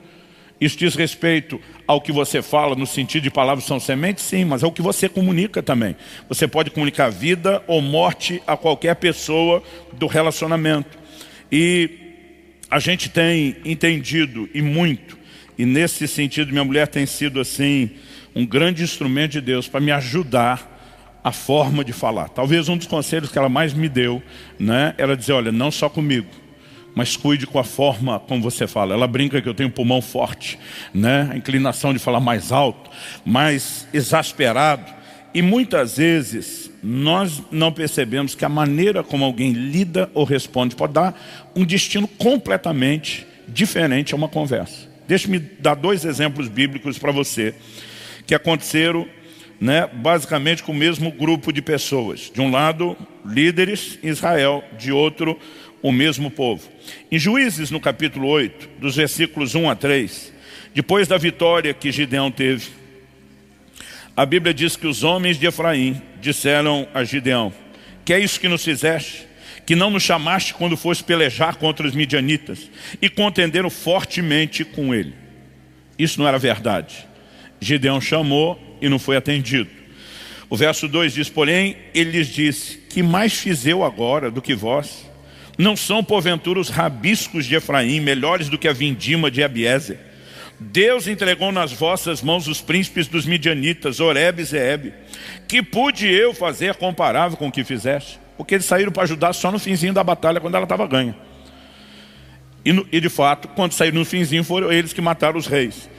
Isso diz respeito ao que você fala no sentido de palavras são sementes, sim, mas é o que você comunica também. Você pode comunicar vida ou morte a qualquer pessoa do relacionamento. E a gente tem entendido, e muito, e nesse sentido minha mulher tem sido assim, um grande instrumento de Deus para me ajudar a forma de falar. Talvez um dos conselhos que ela mais me deu, né, era dizer, olha, não só comigo, mas cuide com a forma como você fala. Ela brinca que eu tenho um pulmão forte, né, a inclinação de falar mais alto, mais exasperado. E muitas vezes nós não percebemos que a maneira como alguém lida ou responde pode dar um destino completamente diferente a uma conversa. Deixe-me dar 2 exemplos bíblicos para você, que aconteceram, né, basicamente com o mesmo grupo de pessoas. De um lado, líderes em Israel, de outro, o mesmo povo. Em Juízes, no capítulo 8, dos versículos 1 a 3, depois da vitória que Gideão teve, a Bíblia diz que os homens de Efraim disseram a Gideão, que é isso que nos fizeste? Que não nos chamaste quando foste pelejar contra os midianitas e contenderam fortemente com ele. Isso não era verdade. Gideão chamou e não foi atendido. O verso 2 diz, porém, ele lhes disse, que mais fiz eu agora do que vós? Não são porventura os rabiscos de Efraim melhores do que a vindima de Abiezer? Deus entregou nas vossas mãos os príncipes dos midianitas, Oreb e Zeeb. Que pude eu fazer comparável com o que fizeste? Porque eles saíram para ajudar só no finzinho da batalha, quando ela estava ganha. E de fato, quando saíram no finzinho, foram eles que mataram os reis.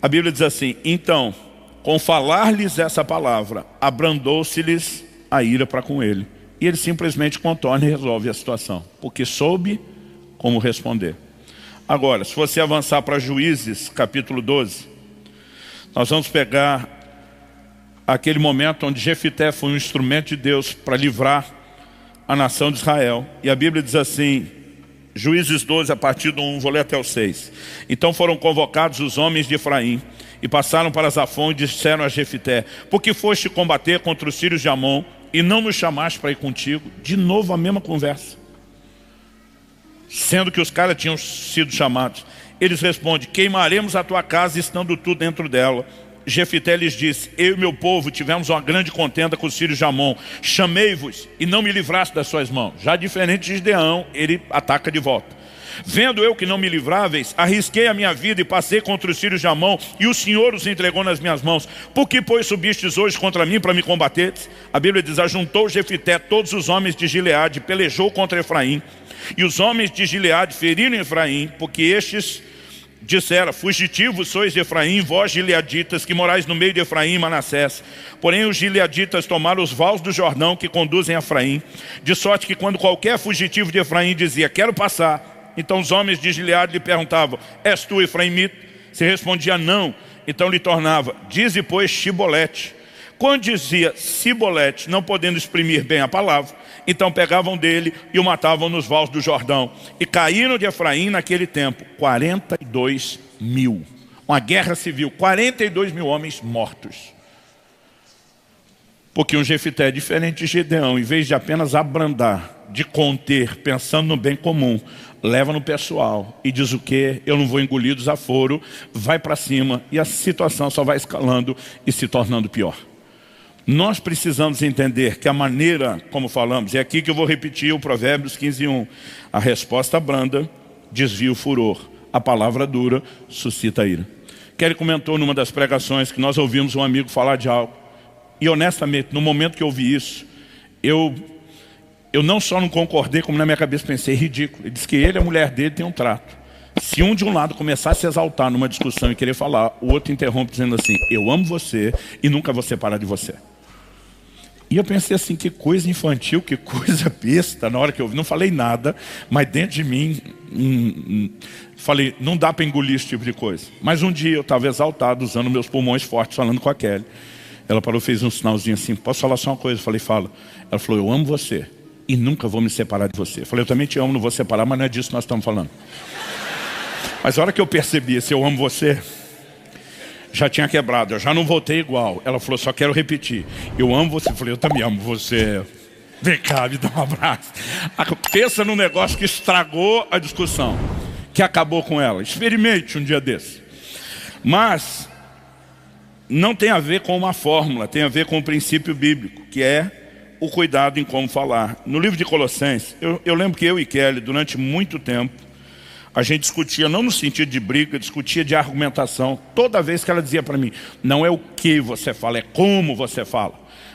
A Bíblia diz assim, então, com falar-lhes essa palavra, abrandou-se-lhes a ira para com ele. E ele simplesmente contorna e resolve a situação, porque soube como responder. Agora, se você avançar para Juízes, capítulo 12, nós vamos pegar aquele momento onde Jefité foi um instrumento de Deus para livrar a nação de Israel. E a Bíblia diz assim, Juízes 12, a partir do 1, vou ler até o 6. Então foram convocados os homens de Efraim e passaram para Zafon e disseram a Jefité, por que foste combater contra os filhos de Amon e não nos chamaste para ir contigo? De novo a mesma conversa. Sendo que os caras tinham sido chamados. Eles respondem, queimaremos a tua casa estando tu dentro dela. Jefité lhes disse, eu e meu povo tivemos uma grande contenda com os filhos de Amon. Chamei-vos e não me livraste das suas mãos. Já diferente de Gideão, ele ataca de volta. Vendo eu que não me livráveis, arrisquei a minha vida e passei contra os filhos de Amon, e o Senhor os entregou nas minhas mãos. Por que, pois, subistes hoje contra mim para me combateres? A Bíblia diz, ajuntou Jefité todos os homens de Gileade, pelejou contra Efraim. E os homens de Gileade feriram Efraim, porque estes disseram, fugitivos sois de Efraim, vós gileaditas, que morais no meio de Efraim e Manassés. Porém os gileaditas tomaram os vales do Jordão que conduzem a Efraim, de sorte que quando qualquer fugitivo de Efraim dizia, quero passar, então os homens de Gileade lhe perguntavam, és tu Efraimita? Se respondia não, então lhe tornava, dize pois Shibolete. Quando dizia Sibolete, não podendo exprimir bem a palavra, então pegavam dele e o matavam nos vales do Jordão. E caíram de Efraim naquele tempo 42 mil. Uma guerra civil, 42 mil homens mortos. Porque um Jefité, diferente de Gideão, em vez de apenas abrandar de conter, pensando no bem comum, leva no pessoal e diz o quê? Eu não vou engolir desaforo, vai para cima e a situação só vai escalando e se tornando pior. Nós precisamos entender que a maneira como falamos, é aqui que eu vou repetir o Provérbios 15:1. A resposta branda desvia o furor, a palavra dura suscita a ira. Kelly comentou numa das pregações que nós ouvimos um amigo falar de algo. E honestamente, no momento que eu ouvi isso, eu não só não concordei, como na minha cabeça pensei, ridículo. Ele disse que ele e a mulher dele têm um trato. Se um de um lado começar a se exaltar numa discussão e querer falar, o outro interrompe dizendo assim, eu amo você e nunca vou separar de você. E eu pensei assim, que coisa infantil, que coisa besta. Na hora que eu ouvi, não falei nada, mas dentro de mim, falei, não dá para engolir esse tipo de coisa. Mas um dia eu estava exaltado, usando meus pulmões fortes, falando com a Kelly. Ela parou, fez um sinalzinho assim, posso falar só uma coisa? Eu falei, fala. Ela falou, eu amo você e nunca vou me separar de você. Eu falei, eu também te amo, não vou separar, mas não é disso que nós estamos falando. Mas a hora que eu percebi, se eu amo você, já tinha quebrado, eu já não voltei igual. Ela falou, só quero repetir, eu amo você. Eu falei, eu também amo você. Vem cá, me dá um abraço. Pensa num negócio que estragou a discussão, que acabou com ela. Experimente um dia desse. Mas não tem a ver com uma fórmula, tem a ver com um princípio bíblico, que é o cuidado em como falar. No livro de Colossenses, eu lembro que eu e Kelly, durante muito tempo, a gente discutia, não no sentido de briga, discutia de argumentação. Toda vez que ela dizia para mim, não é o que você fala, é como você fala,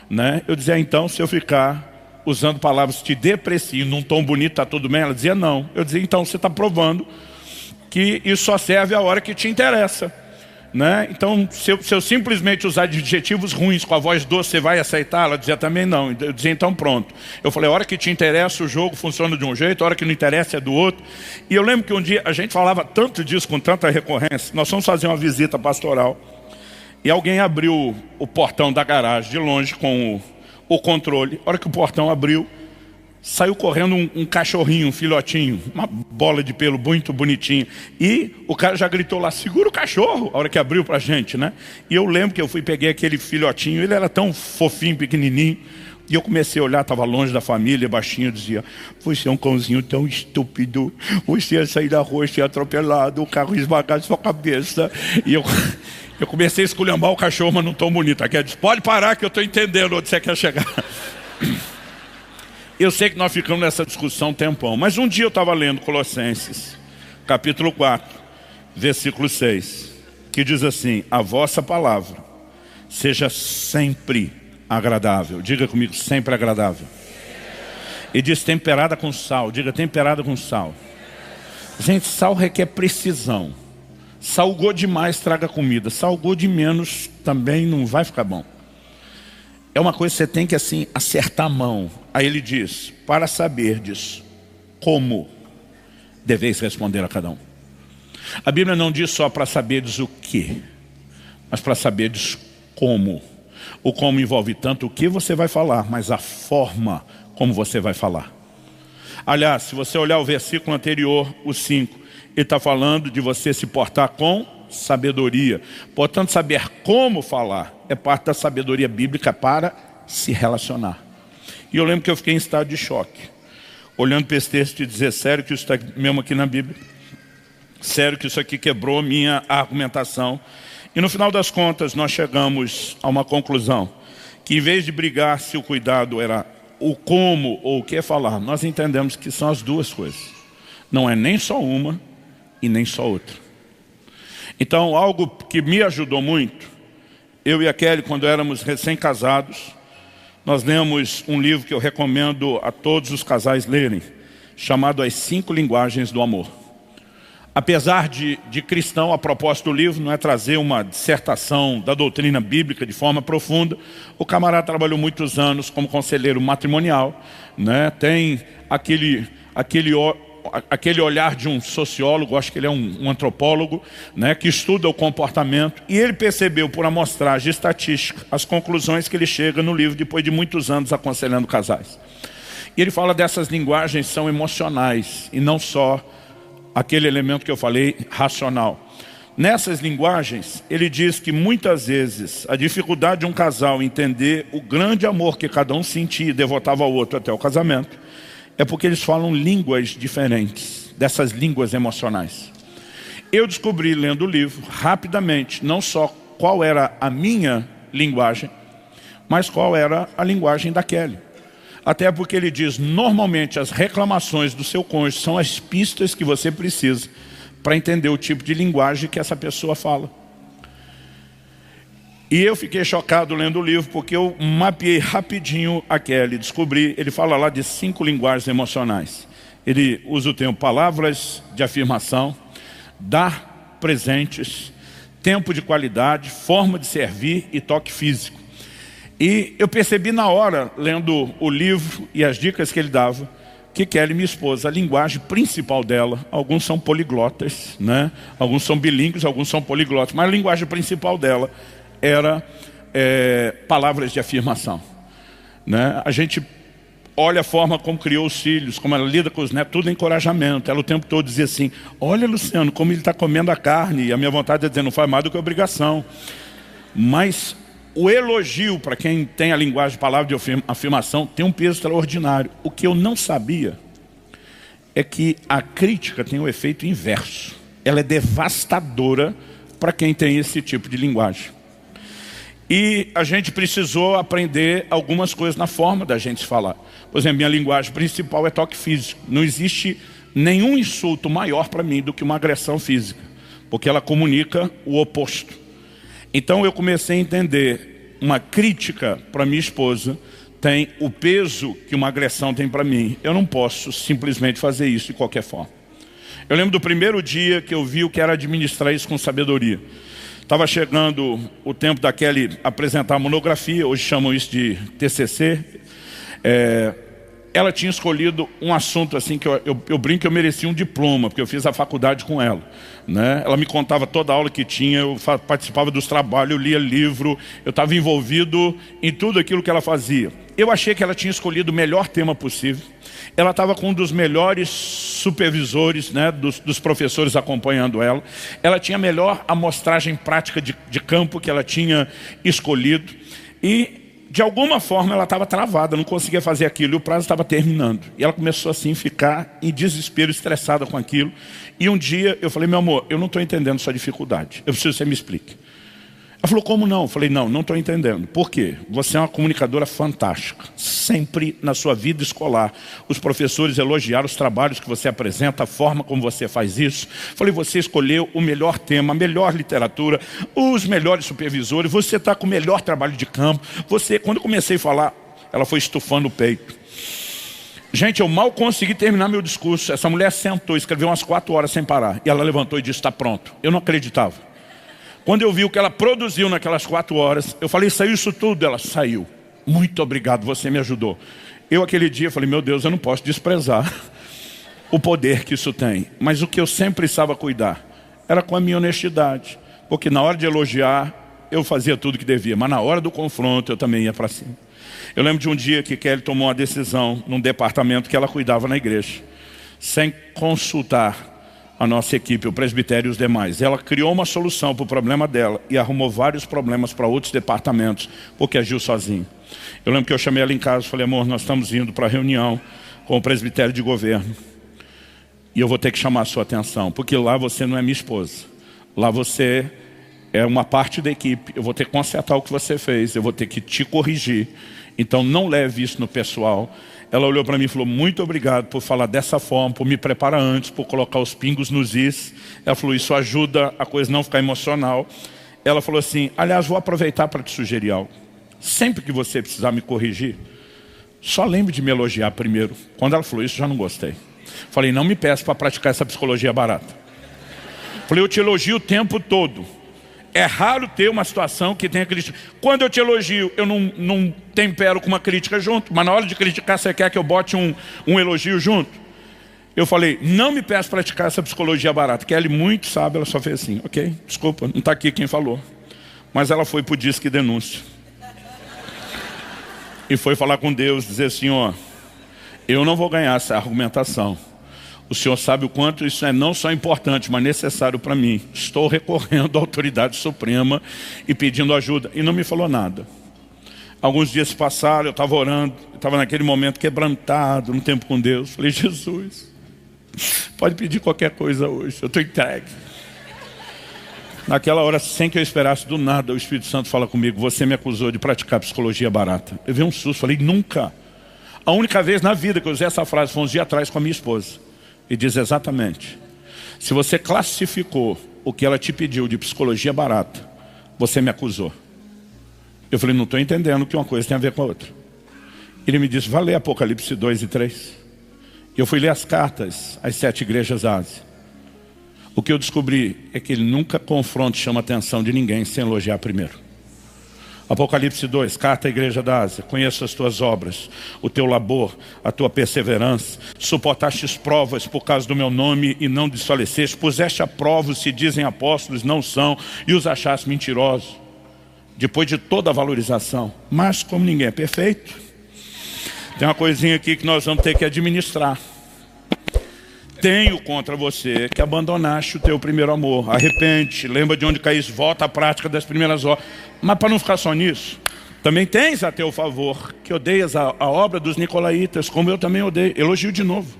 né? Eu dizia, então, se eu ficar usando palavras que te depreciam, num tom bonito, tá tudo bem? Ela dizia, não. Eu dizia, então, você está provando que isso só serve a hora que te interessa, né? Então, se eu simplesmente usar adjetivos ruins com a voz doce, você vai aceitar? Ela dizia também não. Eu dizia, então pronto. Eu falei, a hora que te interessa o jogo funciona de um jeito, a hora que não interessa é do outro. E eu lembro que um dia a gente falava tanto disso, com tanta recorrência. Nós fomos fazer uma visita pastoral e alguém abriu o portão da garagem de longe com o controle. A hora que o portão abriu, saiu correndo um cachorrinho, um filhotinho, uma bola de pelo muito bonitinho. E o cara já gritou lá, segura o cachorro, a hora que abriu pra gente, né? E eu lembro que eu fui, peguei aquele filhotinho, ele era tão fofinho, pequenininho. E eu comecei a olhar, estava longe da família, baixinho, eu dizia, você é um cãozinho tão estúpido, você ia sair da rua, ia ser atropelado, o carro ia esmagar sua cabeça. E eu comecei a esculhambar o cachorro, mas não tão bonito. Aqui disse, pode parar que eu estou entendendo onde você quer chegar. Eu sei que nós ficamos nessa discussão um tempão, mas um dia eu estava lendo Colossenses, capítulo 4, versículo 6, que diz assim, a vossa palavra seja sempre agradável. Diga comigo, sempre agradável. E diz temperada com sal. Diga temperada com sal. Gente, sal requer precisão. Salgou demais, traga comida. Salgou de menos, também não vai ficar bom. É uma coisa que você tem que assim acertar a mão. Aí ele diz, para saberdes como deveis responder a cada um. A Bíblia não diz só para saberdes o que, mas para saberdes como. O como envolve tanto o que você vai falar, mas a forma como você vai falar. Aliás, se você olhar o versículo anterior, o 5, ele está falando de você se portar com sabedoria. Portanto, saber como falar é parte da sabedoria bíblica para se relacionar. E eu lembro que eu fiquei em estado de choque, olhando para esse texto e dizer, sério que isso está mesmo aqui na Bíblia? Sério que isso aqui quebrou a minha argumentação? E no final das contas, nós chegamos a uma conclusão, que em vez de brigar se o cuidado era o como ou o que falar, nós entendemos que são as duas coisas. Não é nem só uma e nem só outra. Então, algo que me ajudou muito, eu e a Kelly, quando éramos recém-casados, nós lemos um livro que eu recomendo a todos os casais lerem, chamado As 5 Linguagens do Amor. Apesar de cristão, a proposta do livro não é trazer uma dissertação da doutrina bíblica de forma profunda. O camarada trabalhou muitos anos como conselheiro matrimonial, né? Tem aquele olhar de um sociólogo, acho que ele é um antropólogo, né, que estuda o comportamento, e ele percebeu por amostragem estatística as conclusões que ele chega no livro depois de muitos anos aconselhando casais. E ele fala dessas linguagens são emocionais e não só aquele elemento que eu falei, racional. Nessas linguagens, ele diz que muitas vezes a dificuldade de um casal entender o grande amor que cada um sentia e devotava ao outro até o casamento é porque eles falam línguas diferentes, dessas línguas emocionais. Eu descobri, lendo o livro, rapidamente, não só qual era a minha linguagem, mas qual era a linguagem da Kelly. Até porque ele diz, normalmente as reclamações do seu cônjuge são as pistas que você precisa para entender o tipo de linguagem que essa pessoa fala. E eu fiquei chocado lendo o livro, porque eu mapeei rapidinho a Kelly, descobri, ele fala lá de 5 linguagens emocionais. Ele usa o termo palavras de afirmação, dar presentes, tempo de qualidade, forma de servir e toque físico. E eu percebi na hora, lendo o livro e as dicas que ele dava, que Kelly, minha esposa, a linguagem principal dela, alguns são poliglotas, né? Alguns são bilíngues, alguns são poliglotas, mas a linguagem principal dela era palavras de afirmação, né? A gente olha a forma como criou os filhos, como ela lida com os netos, tudo encorajamento. Ela o tempo todo dizia assim, olha Luciano, como ele está comendo a carne, e a minha vontade é dizer, não faz mais do que obrigação. Mas o elogio, para quem tem a linguagem de palavra de afirmação, tem um peso extraordinário. O que eu não sabia é que a crítica tem o efeito inverso. Ela é devastadora para quem tem esse tipo de linguagem. E a gente precisou aprender algumas coisas na forma da gente falar. Por exemplo, minha linguagem principal é toque físico. Não existe nenhum insulto maior para mim do que uma agressão física, porque ela comunica o oposto. Então eu comecei a entender, uma crítica para minha esposa tem o peso que uma agressão tem para mim. Eu não posso simplesmente fazer isso de qualquer forma. Eu lembro do primeiro dia que eu vi o que era administrar isso com sabedoria. Estava chegando o tempo da Kelly apresentar a monografia, hoje chamam isso de TCC. Ela tinha escolhido um assunto assim que eu brinco que eu merecia um diploma, porque eu fiz a faculdade com ela, né? Ela me contava toda a aula que tinha, eu participava dos trabalhos, eu lia livro, eu estava envolvido em tudo aquilo que ela fazia. Eu achei que ela tinha escolhido o melhor tema possível. Ela estava com um dos melhores supervisores, né, dos professores acompanhando ela. Ela tinha a melhor amostragem prática de campo que ela tinha escolhido. E de alguma forma ela estava travada, não conseguia fazer aquilo, e o prazo estava terminando. E ela começou assim a ficar em desespero, estressada com aquilo. E um dia eu falei, meu amor, eu não estou entendendo sua dificuldade, eu preciso que você me explique. Ela falou, como não? Eu falei, não estou entendendo. Por quê? Você é uma comunicadora fantástica. Sempre na sua vida escolar, os professores elogiaram os trabalhos que você apresenta, a forma como você faz isso. Eu falei, você escolheu o melhor tema, a melhor literatura, os melhores supervisores, você está com o melhor trabalho de campo. Quando eu comecei a falar, ela foi estufando o peito. Gente, eu mal consegui terminar meu discurso. Essa mulher sentou, escreveu umas 4 horas sem parar. E ela levantou e disse, está pronto. Eu não acreditava. Quando eu vi o que ela produziu naquelas 4 horas, eu falei, saiu isso tudo? Ela, saiu. Muito obrigado, você me ajudou. Eu aquele dia falei, meu Deus, eu não posso desprezar o poder que isso tem. Mas o que eu sempre precisava cuidar era com a minha honestidade. Porque na hora de elogiar, eu fazia tudo que devia. Mas na hora do confronto, eu também ia para cima. Eu lembro de um dia que Kelly tomou uma decisão num departamento que ela cuidava na igreja, sem consultar a nossa equipe, o presbitério e os demais. Ela criou uma solução para o problema dela e arrumou vários problemas para outros departamentos, porque agiu sozinha. Eu lembro que eu chamei ela em casa e falei, amor, nós estamos indo para a reunião com o presbitério de governo. E eu vou ter que chamar a sua atenção, porque lá você não é minha esposa. Lá você é uma parte da equipe. Eu vou ter que consertar o que você fez, eu vou ter que te corrigir. Então não leve isso no pessoal. Ela olhou para mim e falou, muito obrigado por falar dessa forma, por me preparar antes, por colocar os pingos nos is. Ela falou, isso ajuda a coisa não ficar emocional. Ela falou assim, aliás, vou aproveitar para te sugerir algo. Sempre que você precisar me corrigir, só lembre de me elogiar primeiro. Quando ela falou isso, já não gostei. Falei, não me peça para praticar essa psicologia barata. Falei, eu te elogio o tempo todo. É raro ter uma situação que tenha crítica. Quando eu te elogio, eu não tempero com uma crítica junto. Mas na hora de criticar, você quer que eu bote um elogio junto? Eu falei, não me peça para praticar essa psicologia barata. Kelly muito sabe, ela só fez assim. Ok, desculpa, não está aqui quem falou. Mas ela foi para o disque denúncia. E foi falar com Deus, dizer assim, ó, eu não vou ganhar essa argumentação. O Senhor sabe o quanto isso é não só importante, mas necessário para mim. Estou recorrendo à autoridade suprema e pedindo ajuda. E não me falou nada. Alguns dias se passaram, eu estava orando, estava naquele momento quebrantado, no tempo com Deus. Falei, Jesus, pode pedir qualquer coisa hoje, eu estou entregue. Naquela hora, sem que eu esperasse, do nada, o Espírito Santo fala comigo, você me acusou de praticar psicologia barata. Eu vi um susto, falei, nunca. A única vez na vida que eu usei essa frase foi uns dias atrás com a minha esposa. E diz exatamente, se você classificou o que ela te pediu de psicologia barata, você me acusou. Eu falei, não estou entendendo que uma coisa tem a ver com a outra. Ele me disse, vai ler Apocalipse 2 e 3. Eu fui ler as cartas às 7 igrejas da Ásia. O que eu descobri é que ele nunca confronta e chama a atenção de ninguém sem elogiar primeiro. Apocalipse 2, carta à igreja da Ásia. Conheço as tuas obras, o teu labor, a tua perseverança. Suportastes provas por causa do meu nome e não desfaleceste. Puseste a prova os que dizem apóstolos, não são, e os achaste mentirosos. Depois de toda a valorização. Mas como ninguém é perfeito, tem uma coisinha aqui que nós vamos ter que administrar. Tenho contra você que abandonaste o teu primeiro amor. Arrepende, lembra de onde caíste, volta à prática das primeiras obras. Mas para não ficar só nisso, também tens a teu favor que odeias a obra dos nicolaítas, como eu também odeio. Elogio de novo.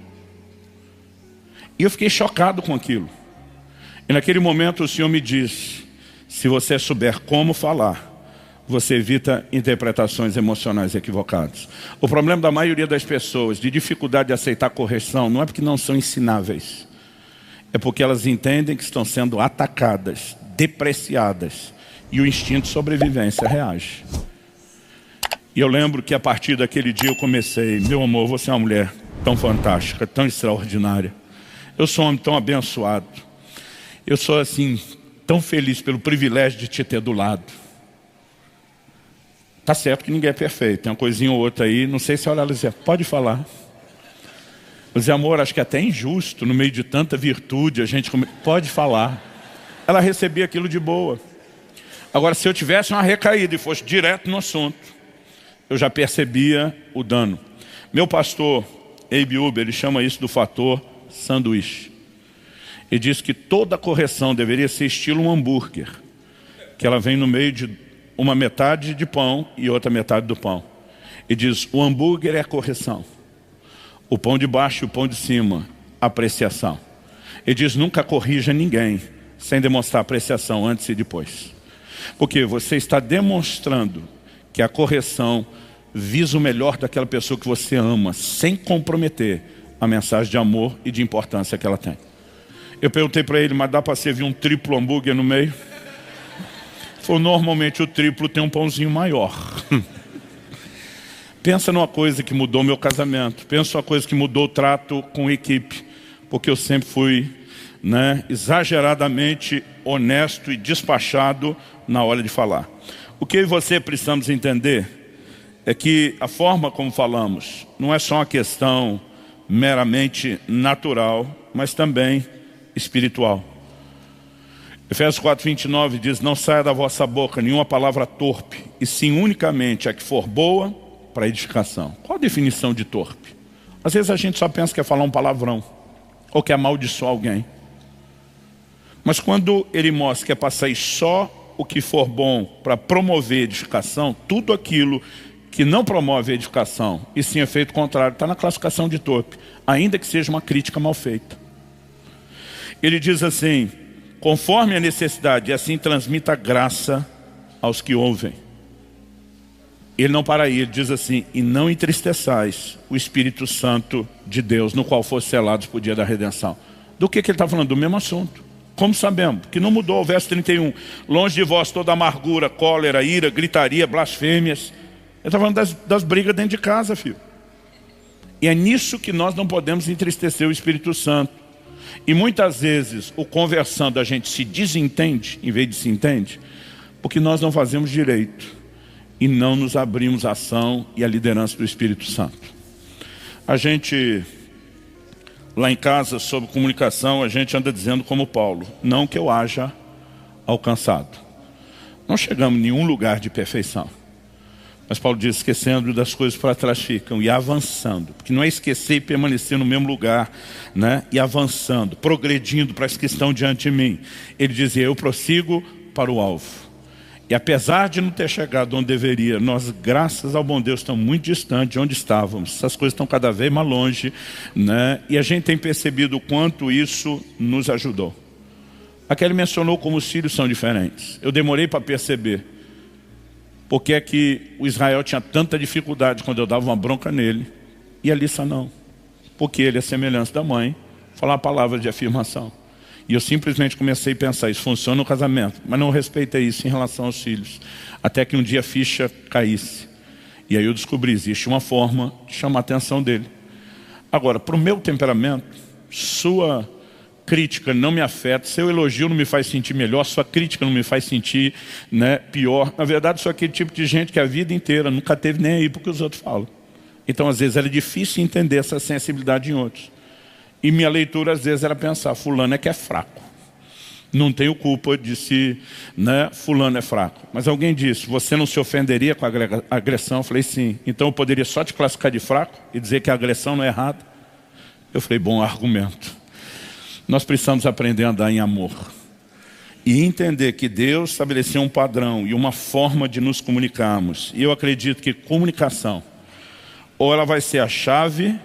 E eu fiquei chocado com aquilo. E naquele momento o Senhor me disse, se você souber como falar, você evita interpretações emocionais equivocadas. O problema da maioria das pessoas, de dificuldade de aceitar correção, não é porque não são ensináveis. É porque elas entendem que estão sendo atacadas, depreciadas, e o instinto de sobrevivência reage. E eu lembro que a partir daquele dia eu comecei, meu amor, você é uma mulher tão fantástica, tão extraordinária. Eu sou um homem tão abençoado. Eu sou assim, tão feliz pelo privilégio de te ter do lado. Tá certo que ninguém é perfeito, tem uma coisinha ou outra aí, não sei se olha ela dizer, pode falar. Mas amor, acho que é até injusto, no meio de tanta virtude, a gente pode falar. Ela recebia aquilo de boa. Agora, se eu tivesse uma recaída e fosse direto no assunto, eu já percebia o dano. Meu pastor, Abe Uber, ele chama isso do fator sanduíche. Ele diz que toda correção deveria ser estilo um hambúrguer, que ela vem no meio de uma metade de pão e outra metade do pão. E diz, o hambúrguer é a correção. O pão de baixo e o pão de cima, apreciação. Ele diz, nunca corrija ninguém sem demonstrar apreciação antes e depois. Porque você está demonstrando que a correção visa o melhor daquela pessoa que você ama, sem comprometer a mensagem de amor e de importância que ela tem. Eu perguntei para ele, mas dá para servir um triplo hambúrguer no meio? Falou, normalmente o triplo tem um pãozinho maior. Pensa numa coisa que mudou meu casamento. Pensa numa coisa que mudou o trato com a equipe. Porque eu sempre fui, exageradamente honesto e despachado na hora de falar. O que eu e você precisamos entender é que a forma como falamos não é só uma questão meramente natural, mas também espiritual. Efésios 4:29 diz, não saia da vossa boca nenhuma palavra torpe, e sim unicamente a que for boa para edificação. Qual a definição de torpe? Às vezes a gente só pensa que é falar um palavrão, ou que é amaldiçoar alguém. Mas quando ele mostra que é para sair só o que for bom para promover edificação, tudo aquilo que não promove edificação, e sim efeito contrário, está na classificação de torpe, ainda que seja uma crítica mal feita. Ele diz assim, conforme a necessidade, e assim transmita graça aos que ouvem. Ele não para aí, ele diz assim, e não entristeçais o Espírito Santo de Deus, no qual fosse selados por dia da redenção. Do que ele está falando? Do mesmo assunto. Como sabemos? Que não mudou o verso 31. Longe de vós toda amargura, cólera, ira, gritaria, blasfêmias. Ele está falando das brigas dentro de casa, filho. E é nisso que nós não podemos entristecer o Espírito Santo. E muitas vezes o conversando a gente se desentende, em vez de se entende, porque nós não fazemos direito e não nos abrimos à ação e à liderança do Espírito Santo. A gente, lá em casa, sobre comunicação, a gente anda dizendo como Paulo, não que eu haja alcançado. Não chegamos em nenhum lugar de perfeição. Mas Paulo diz, esquecendo das coisas para trás ficam e avançando. Porque não é esquecer e permanecer no mesmo lugar, e avançando, progredindo para as que estão diante de mim. Ele dizia, eu prossigo para o alvo. E apesar de não ter chegado onde deveria, nós, graças ao bom Deus, estamos muito distantes de onde estávamos. Essas coisas estão cada vez mais longe, né? E a gente tem percebido o quanto isso nos ajudou. Aqui ele mencionou como os filhos são diferentes. Eu demorei para perceber porque é que o Israel tinha tanta dificuldade quando eu dava uma bronca nele, e a Lissa não. Porque ele, a semelhança da mãe, falava palavras de afirmação. E eu simplesmente comecei a pensar, isso funciona no casamento, mas não respeitei isso em relação aos filhos. Até que um dia a ficha caísse. E aí eu descobri, existe uma forma de chamar a atenção dele. Agora, para o meu temperamento, sua crítica não me afeta, seu elogio não me faz sentir melhor, sua crítica não me faz sentir, né, pior. Na verdade, sou aquele tipo de gente que a vida inteira nunca teve nem aí porque os outros falam. Então, às vezes, era difícil entender essa sensibilidade em outros. E minha leitura, às vezes, era pensar, fulano é que é fraco. Não tenho culpa de se, né, fulano é fraco. Mas alguém disse, você não se ofenderia com a agressão? Eu falei, sim. Então eu poderia só te classificar de fraco e dizer que a agressão não é errada? Eu falei, bom argumento. Nós precisamos aprender a andar em amor. E entender que Deus estabeleceu um padrão e uma forma de nos comunicarmos. E eu acredito que comunicação, ou ela vai ser a chave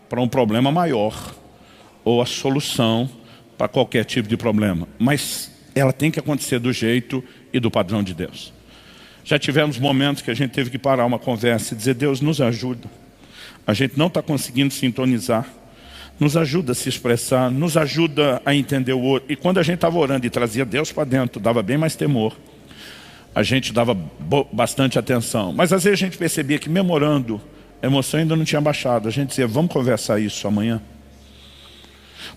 para um problema maior, ou a solução para qualquer tipo de problema. Mas ela tem que acontecer do jeito e do padrão de Deus. Já tivemos momentos que a gente teve que parar uma conversa e dizer, Deus nos ajuda. A gente não está conseguindo sintonizar. Nos ajuda a se expressar, nos ajuda a entender o outro. E quando a gente estava orando e trazia Deus para dentro, dava bem mais temor. A gente dava bastante atenção. Mas às vezes a gente percebia que mesmo orando, a emoção ainda não tinha baixado. A gente dizia, vamos conversar isso amanhã.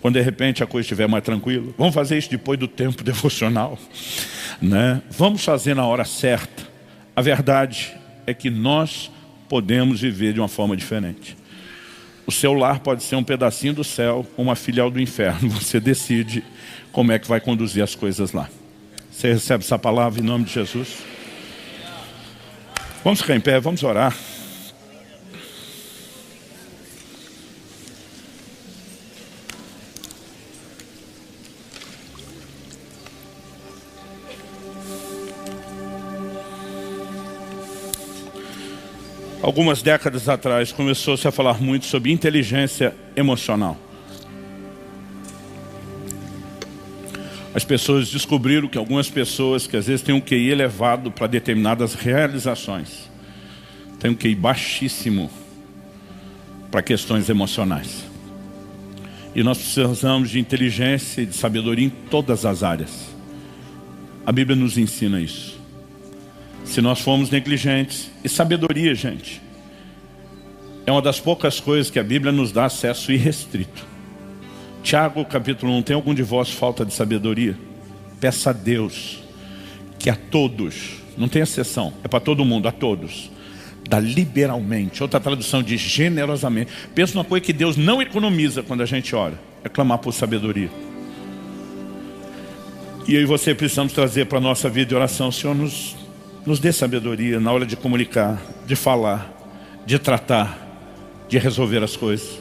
Quando de repente a coisa estiver mais tranquila, vamos fazer isso depois do tempo devocional, né? Vamos fazer na hora certa. A verdade é que nós podemos viver de uma forma diferente. O seu lar pode ser um pedacinho do céu ou uma filial do inferno. Você decide como é que vai conduzir as coisas lá. Você recebe essa palavra em nome de Jesus? Vamos ficar em pé, vamos orar. Algumas décadas atrás começou-se a falar muito sobre inteligência emocional. As pessoas descobriram que algumas pessoas que às vezes têm um QI elevado para determinadas realizações, têm um QI baixíssimo para questões emocionais. E nós precisamos de inteligência e de sabedoria em todas as áreas. A Bíblia nos ensina isso. Se nós formos negligentes, e sabedoria, gente, é uma das poucas coisas que a Bíblia nos dá acesso irrestrito. Tiago, capítulo 1, tem algum de vós falta de sabedoria? Peça a Deus, que a todos, não tem exceção, é para todo mundo, a todos, dá liberalmente. Outra tradução diz generosamente. Pensa numa coisa que Deus não economiza quando a gente ora, é clamar por sabedoria. E eu e você precisamos trazer para a nossa vida de oração, Senhor, nos dê sabedoria na hora de comunicar, de falar, de tratar, de resolver as coisas.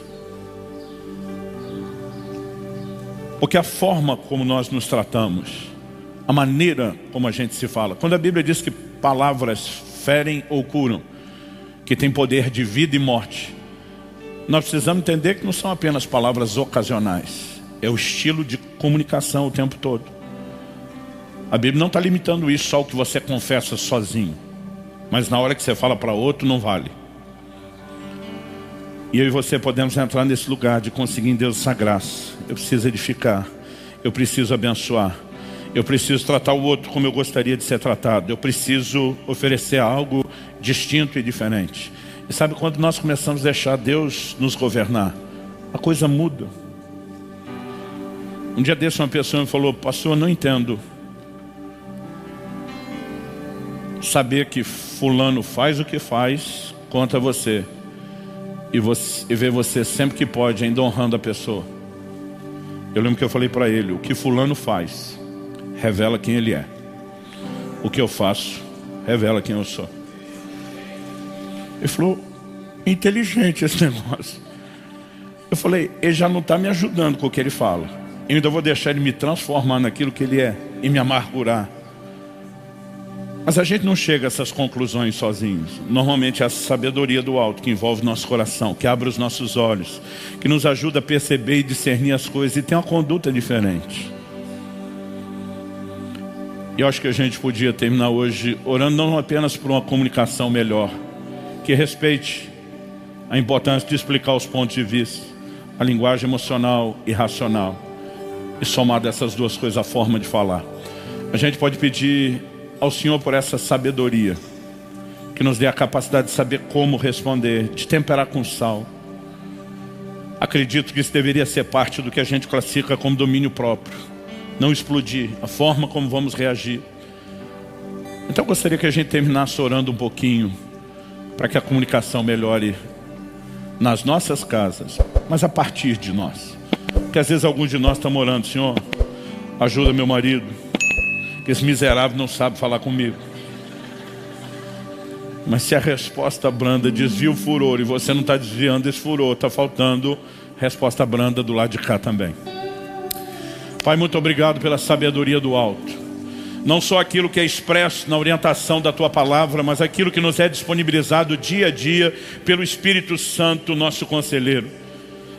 Porque a forma como nós nos tratamos, a maneira como a gente se fala, quando a Bíblia diz que palavras ferem ou curam, que tem poder de vida e morte, nós precisamos entender que não são apenas palavras ocasionais, é o estilo de comunicação o tempo todo. A Bíblia não está limitando isso só ao que você confessa sozinho. Mas na hora que você fala para outro, não vale. E eu e você podemos entrar nesse lugar de conseguir em Deus essa graça. Eu preciso edificar. Eu preciso abençoar. Eu preciso tratar o outro como eu gostaria de ser tratado. Eu preciso oferecer algo distinto e diferente. E sabe, quando nós começamos a deixar Deus nos governar, a coisa muda. Um dia desse uma pessoa me falou, pastor, eu não entendo. Saber que fulano faz o que faz contra você e ver você sempre que pode ainda honrando a pessoa. Eu lembro que eu falei para ele, o que fulano faz revela quem ele é. O que eu faço revela quem eu sou. Ele falou, inteligente esse negócio. Eu falei, ele já não está me ajudando com o que ele fala. Eu ainda vou deixar ele me transformar naquilo que ele é e me amargurar. Mas a gente não chega a essas conclusões sozinhos. Normalmente é a sabedoria do alto que envolve nosso coração, que abre os nossos olhos, que nos ajuda a perceber e discernir as coisas e tem uma conduta diferente. E eu acho que a gente podia terminar hoje orando não apenas por uma comunicação melhor, que respeite a importância de explicar os pontos de vista, a linguagem emocional e racional, e somar dessas duas coisas a forma de falar. A gente pode pedir ao Senhor por essa sabedoria, que nos dê a capacidade de saber como responder, de temperar com sal. Acredito que isso deveria ser parte do que a gente classifica como domínio próprio. Não explodir, a forma como vamos reagir. Então eu gostaria que a gente terminasse orando um pouquinho, para que a comunicação melhore nas nossas casas, mas a partir de nós. Porque às vezes alguns de nós estamos orando: Senhor, ajuda meu marido, que esse miserável não sabe falar comigo. Mas se a resposta branda desvia o furor e você não está desviando esse furor, está faltando resposta branda do lado de cá também. Pai, muito obrigado pela sabedoria do alto. Não só aquilo que é expresso na orientação da Tua Palavra, mas aquilo que nos é disponibilizado dia a dia pelo Espírito Santo, nosso conselheiro.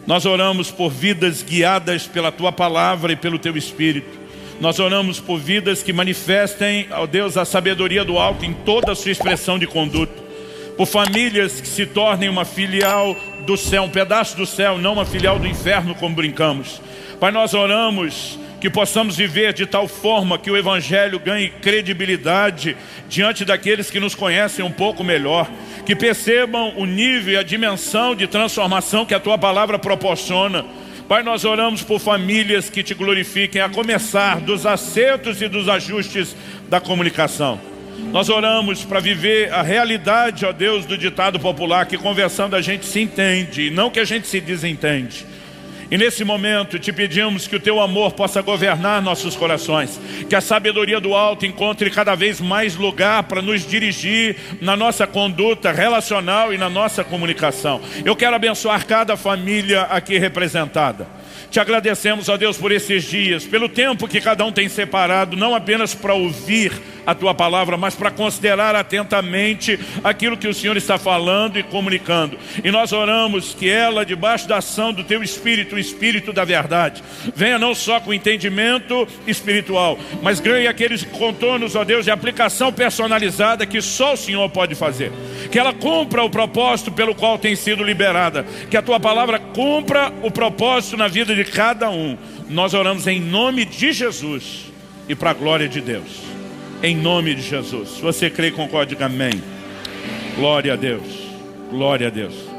Nós oramos por vidas guiadas pela Tua Palavra e pelo Teu Espírito. Nós oramos por vidas que manifestem, ó Deus, a sabedoria do alto em toda a sua expressão de conduta. Por famílias que se tornem uma filial do céu, um pedaço do céu, não uma filial do inferno, como brincamos. Pai, nós oramos que possamos viver de tal forma que o Evangelho ganhe credibilidade diante daqueles que nos conhecem um pouco melhor, que percebam o nível e a dimensão de transformação que a Tua Palavra proporciona. Pai, nós oramos por famílias que Te glorifiquem, a começar dos acertos e dos ajustes da comunicação. Nós oramos para viver a realidade, ó Deus, do ditado popular, que conversando a gente se entende, e não que a gente se desentende. E nesse momento Te pedimos que o Teu amor possa governar nossos corações, que a sabedoria do alto encontre cada vez mais lugar para nos dirigir na nossa conduta relacional e na nossa comunicação. Eu quero abençoar cada família aqui representada. Te agradecemos, ó Deus, por esses dias, pelo tempo que cada um tem separado, não apenas para ouvir a Tua Palavra, mas para considerar atentamente aquilo que o Senhor está falando e comunicando. E nós oramos que ela, debaixo da ação do Teu Espírito, o Espírito da verdade, venha não só com entendimento espiritual, mas ganhe aqueles contornos, ó Deus, de aplicação personalizada que só o Senhor pode fazer. Que ela cumpra o propósito pelo qual tem sido liberada. Que a Tua Palavra cumpra o propósito na vida de cada um. Nós oramos em nome de Jesus e para a glória de Deus. Em nome de Jesus. Se você crê e concorda, diga amém. Glória a Deus. Glória a Deus.